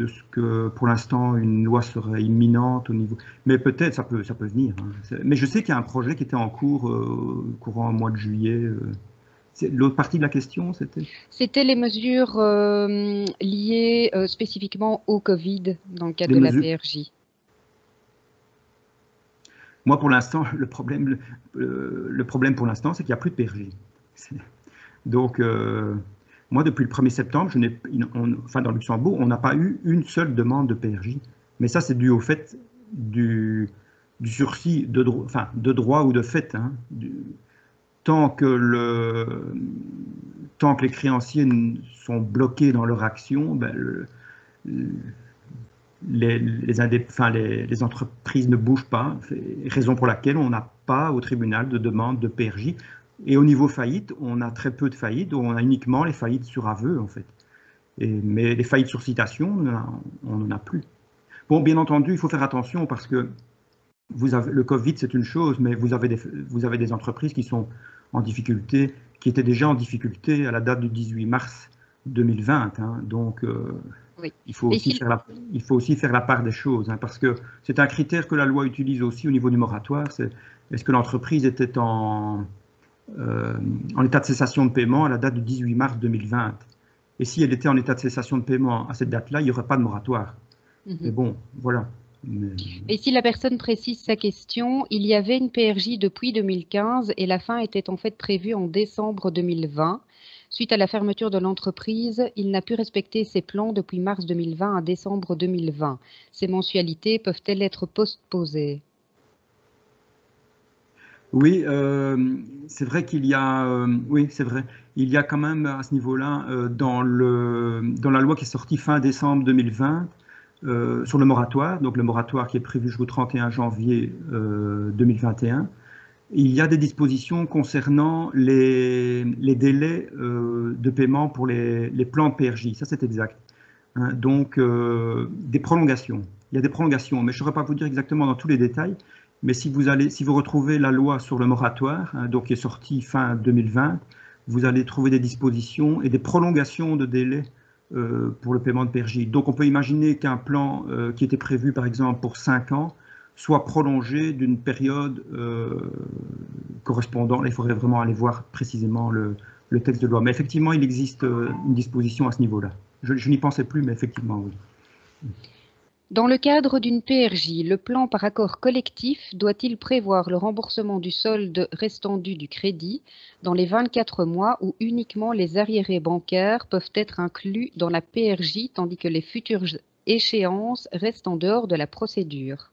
ce que, pour l'instant, une loi serait imminente au niveau... Mais peut-être, ça peut venir. Hein. Mais je sais qu'il y a un projet qui était en cours courant au mois de juillet. L'autre partie de la question, c'était? C'était les mesures liées spécifiquement au Covid dans le cadre de la PRJ. Moi, pour l'instant, le problème pour l'instant, c'est qu'il n'y a plus de PRJ. Donc, moi, depuis le 1er septembre, dans le Luxembourg, on n'a pas eu une seule demande de PRJ. Mais ça, c'est dû au fait du sursis de droit ou de fait. Hein, tant que les créanciers sont bloqués dans leur action, ben, les entreprises ne bougent pas, raison pour laquelle on n'a pas au tribunal de demande de PRJ. Et au niveau faillite, on a très peu de faillites, on a uniquement les faillites sur aveu, en fait. Mais les faillites sur citation, on n'en a plus. Bon, bien entendu, il faut faire attention parce que le Covid, c'est une chose, mais vous avez des entreprises qui sont en difficulté, qui étaient déjà en difficulté à la date du 18 mars 2020. Hein, donc, oui. il faut aussi faire la part des choses, hein, parce que c'est un critère que la loi utilise aussi au niveau du moratoire. Est-ce que l'entreprise était en état de cessation de paiement à la date du 18 mars 2020? Et si elle était en état de cessation de paiement à cette date-là, il n'y aurait pas de moratoire. Mais bon, voilà. Et si la personne précise sa question, il y avait une PRJ depuis 2015 et la fin était en fait prévue en décembre 2020. Suite à la fermeture de l'entreprise, il n'a pu respecter ses plans depuis mars 2020 à décembre 2020. Ces mensualités peuvent-elles être postposées? Oui, c'est vrai qu'il y a, oui, c'est vrai, il y a quand même à ce niveau-là, dans la loi qui est sortie fin décembre 2020, sur le moratoire, donc le moratoire qui est prévu jusqu'au 31 janvier 2021, il y a des dispositions concernant les délais de paiement pour les plans de PRJ, ça c'est exact. Hein, donc, des prolongations. Il y a des prolongations, mais je ne saurais pas vous dire exactement dans tous les détails. Mais si vous retrouvez la loi sur le moratoire, hein, donc qui est sortie fin 2020, vous allez trouver des dispositions et des prolongations de délais pour le paiement de PRJ. Donc, on peut imaginer qu'un plan qui était prévu, par exemple, pour 5 ans, soit prolongé d'une période correspondant. Là, il faudrait vraiment aller voir précisément le texte de loi. Mais effectivement, il existe une disposition à ce niveau-là. Je n'y pensais plus, mais effectivement, oui. Dans le cadre d'une PRJ, le plan par accord collectif doit-il prévoir le remboursement du solde restant dû du crédit dans les 24 mois ou uniquement les arriérés bancaires peuvent être inclus dans la PRJ tandis que les futures échéances restent en dehors de la procédure?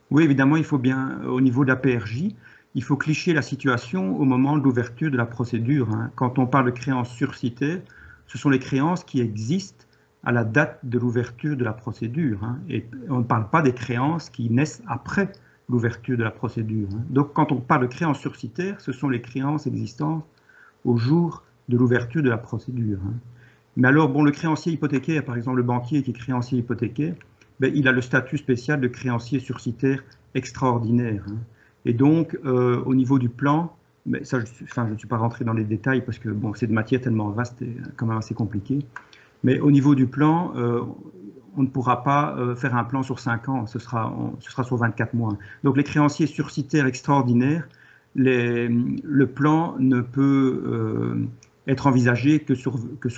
Oui, évidemment, il faut bien, au niveau de la PRJ, il faut clicher la situation au moment de l'ouverture de la procédure. Hein. Quand on parle de créances surcitées, ce sont les créances qui existent à la date de l'ouverture de la procédure. Hein. Et on ne parle pas des créances qui naissent après l'ouverture de la procédure. Hein. Donc, quand on parle de créances surcitaires, ce sont les créances existantes au jour de l'ouverture de la procédure. Hein. Mais alors, bon, le créancier hypothécaire, par exemple, le banquier qui est créancier hypothécaire, ben, il a le statut spécial de créancier surcitaire extraordinaire. Hein. Et donc, au niveau du plan, mais ça, je ne suis pas rentré dans les détails parce que bon, c'est de matière tellement vaste et quand même assez compliquée. Mais au niveau du plan, on ne pourra pas faire un plan sur 5 ans, ce sera sur 24 mois. Donc les créanciers surcitaires extraordinaires, le plan ne peut être envisagé que sur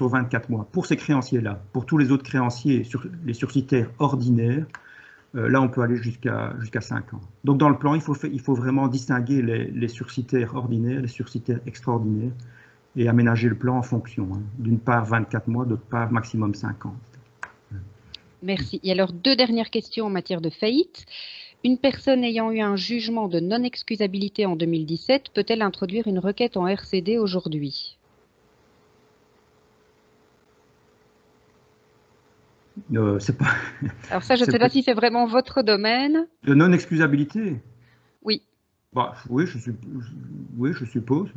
24 mois. Pour ces créanciers-là, pour tous les autres créanciers, les surcitaires ordinaires, là on peut aller jusqu'à 5 ans. Donc dans le plan, il faut vraiment distinguer les surcitaires ordinaires, les surcitaires extraordinaires, et aménager le plan en fonction. Hein. D'une part 24 mois, d'autre part maximum 5 ans. Merci. Et alors, 2 dernières questions en matière de faillite. Une personne ayant eu un jugement de non-excusabilité en 2017 peut-elle introduire une requête en RCD aujourd'hui? C'est pas... Alors ça, je ne sais pas si c'est vraiment votre domaine. De non-excusabilité? Oui. Bah, oui, je suppose.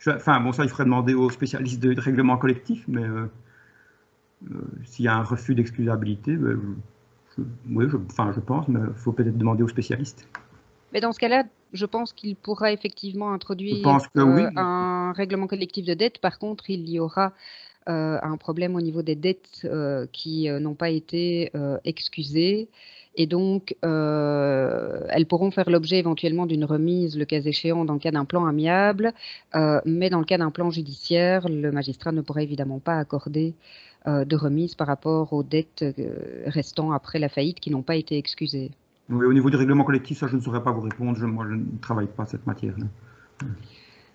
Enfin, bon, ça, il faudrait demander aux spécialistes de règlement collectif, mais s'il y a un refus d'excusabilité, oui, je pense, mais il faut peut-être demander aux spécialistes. Mais dans ce cas-là, je pense qu'il pourra effectivement introduire je pense que oui. Un règlement collectif de dette. Par contre, il y aura un problème au niveau des dettes qui n'ont pas été excusées. Et donc, elles pourront faire l'objet éventuellement d'une remise, le cas échéant, dans le cas d'un plan amiable. Mais dans le cas d'un plan judiciaire, le magistrat ne pourra évidemment pas accorder de remise par rapport aux dettes restant après la faillite qui n'ont pas été excusées. Oui, au niveau du règlement collectif, ça, je ne saurais pas vous répondre. Moi, je ne travaille pas cette matière-là.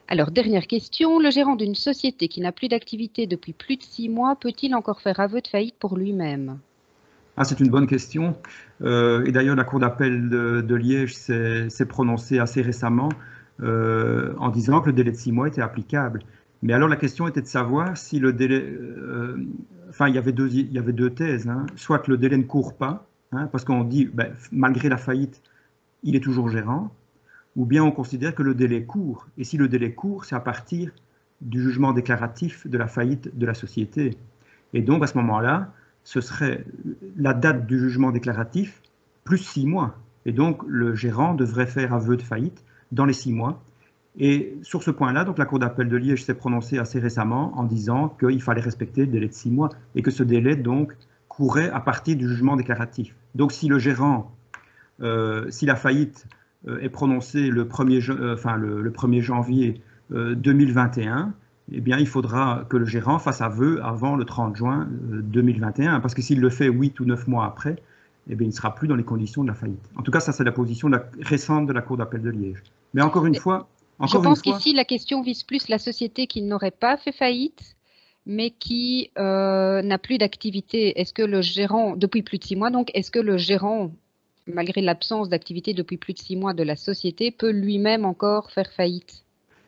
Alors, dernière question. Le gérant d'une société qui n'a plus d'activité depuis plus de 6 mois peut-il encore faire aveu de faillite pour lui-même? Ah, c'est une bonne question. Et d'ailleurs, la Cour d'appel de Liège s'est prononcée assez récemment en disant que le délai de 6 mois était applicable. Mais alors, la question était de savoir si le délai... enfin, il y avait deux thèses. Hein. Soit que le délai ne court pas, hein, parce qu'on dit, ben, malgré la faillite, il est toujours gérant, ou bien on considère que le délai court. Et si le délai court, c'est à partir du jugement déclaratif de la faillite de la société. Et donc, à ce moment-là, ce serait la date du jugement déclaratif plus 6 mois. Et donc, le gérant devrait faire aveu de faillite dans les 6 mois. Et sur ce point-là, donc la Cour d'appel de Liège s'est prononcée assez récemment en disant qu'il fallait respecter le délai de 6 mois et que ce délai, donc, courait à partir du jugement déclaratif. Donc, si le gérant, si la faillite est prononcée le 1er janvier 2021, eh bien, il faudra que le gérant fasse aveu avant le 30 juin 2021, parce que s'il le fait 8 ou 9 mois après, eh bien, il ne sera plus dans les conditions de la faillite. En tout cas, ça, c'est la position récente de la Cour d'appel de Liège. Mais encore une fois... Je pense qu'ici, la question vise plus la société qui n'aurait pas fait faillite, mais qui n'a plus d'activité. Est-ce que le gérant, depuis plus de 6 mois, donc, est-ce que le gérant, malgré l'absence d'activité depuis plus de 6 mois de la société, peut lui-même encore faire faillite?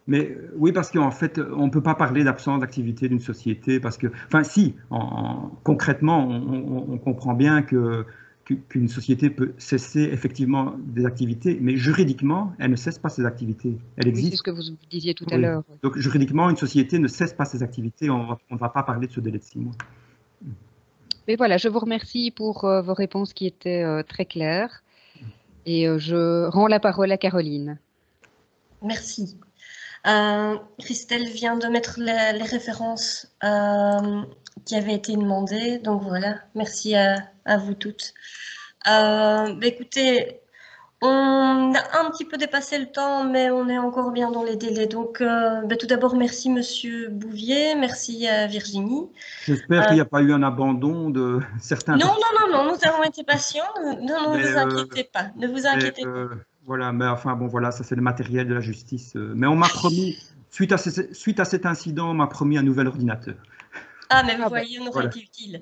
Mais oui, parce qu'en fait, on ne peut pas parler d'absence d'activité d'une société, parce que, enfin, si, concrètement, on comprend bien qu'une société peut cesser effectivement des activités, mais juridiquement, elle ne cesse pas ses activités. Elle existe. Oui, c'est ce que vous disiez tout à l'heure. Donc, juridiquement, une société ne cesse pas ses activités. On ne va pas parler de ce délai de 6 mois. Mais voilà, je vous remercie pour vos réponses qui étaient très claires. Et je rends la parole à Caroline. Merci. Christelle vient de mettre les références qui avaient été demandées. Donc voilà, merci à vous toutes. Écoutez, on a un petit peu dépassé le temps, mais on est encore bien dans les délais. Donc tout d'abord, merci Monsieur Bouvier, merci à Virginie. J'espère qu'il n'y a pas eu un abandon de certains... Non, nous avons été patients. Ne vous inquiétez pas, ne vous inquiétez pas. Voilà, mais enfin, bon, voilà, ça c'est le matériel de la justice. Mais on m'a promis, suite à cet incident, on m'a promis un nouvel ordinateur. Ah, mais vous voyez, on aurait été utile.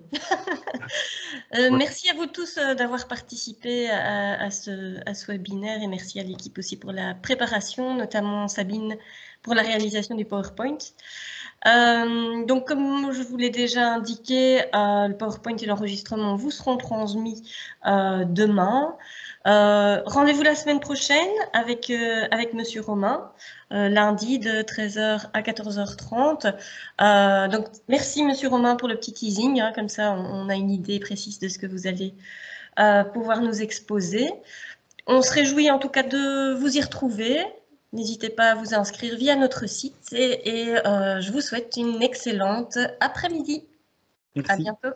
Merci à vous tous d'avoir participé à ce webinaire et merci à l'équipe aussi pour la préparation, notamment Sabine pour la réalisation du PowerPoint. Donc, comme je vous l'ai déjà indiqué, le PowerPoint et l'enregistrement vous seront transmis demain. Rendez-vous la semaine prochaine avec Monsieur Romain, lundi de 13h à 14h30. Donc, merci Monsieur Romain pour le petit teasing, hein, comme ça on a une idée précise de ce que vous allez pouvoir nous exposer. On se réjouit en tout cas de vous y retrouver. N'hésitez pas à vous inscrire via notre site et je vous souhaite une excellente après-midi. Merci. À bientôt.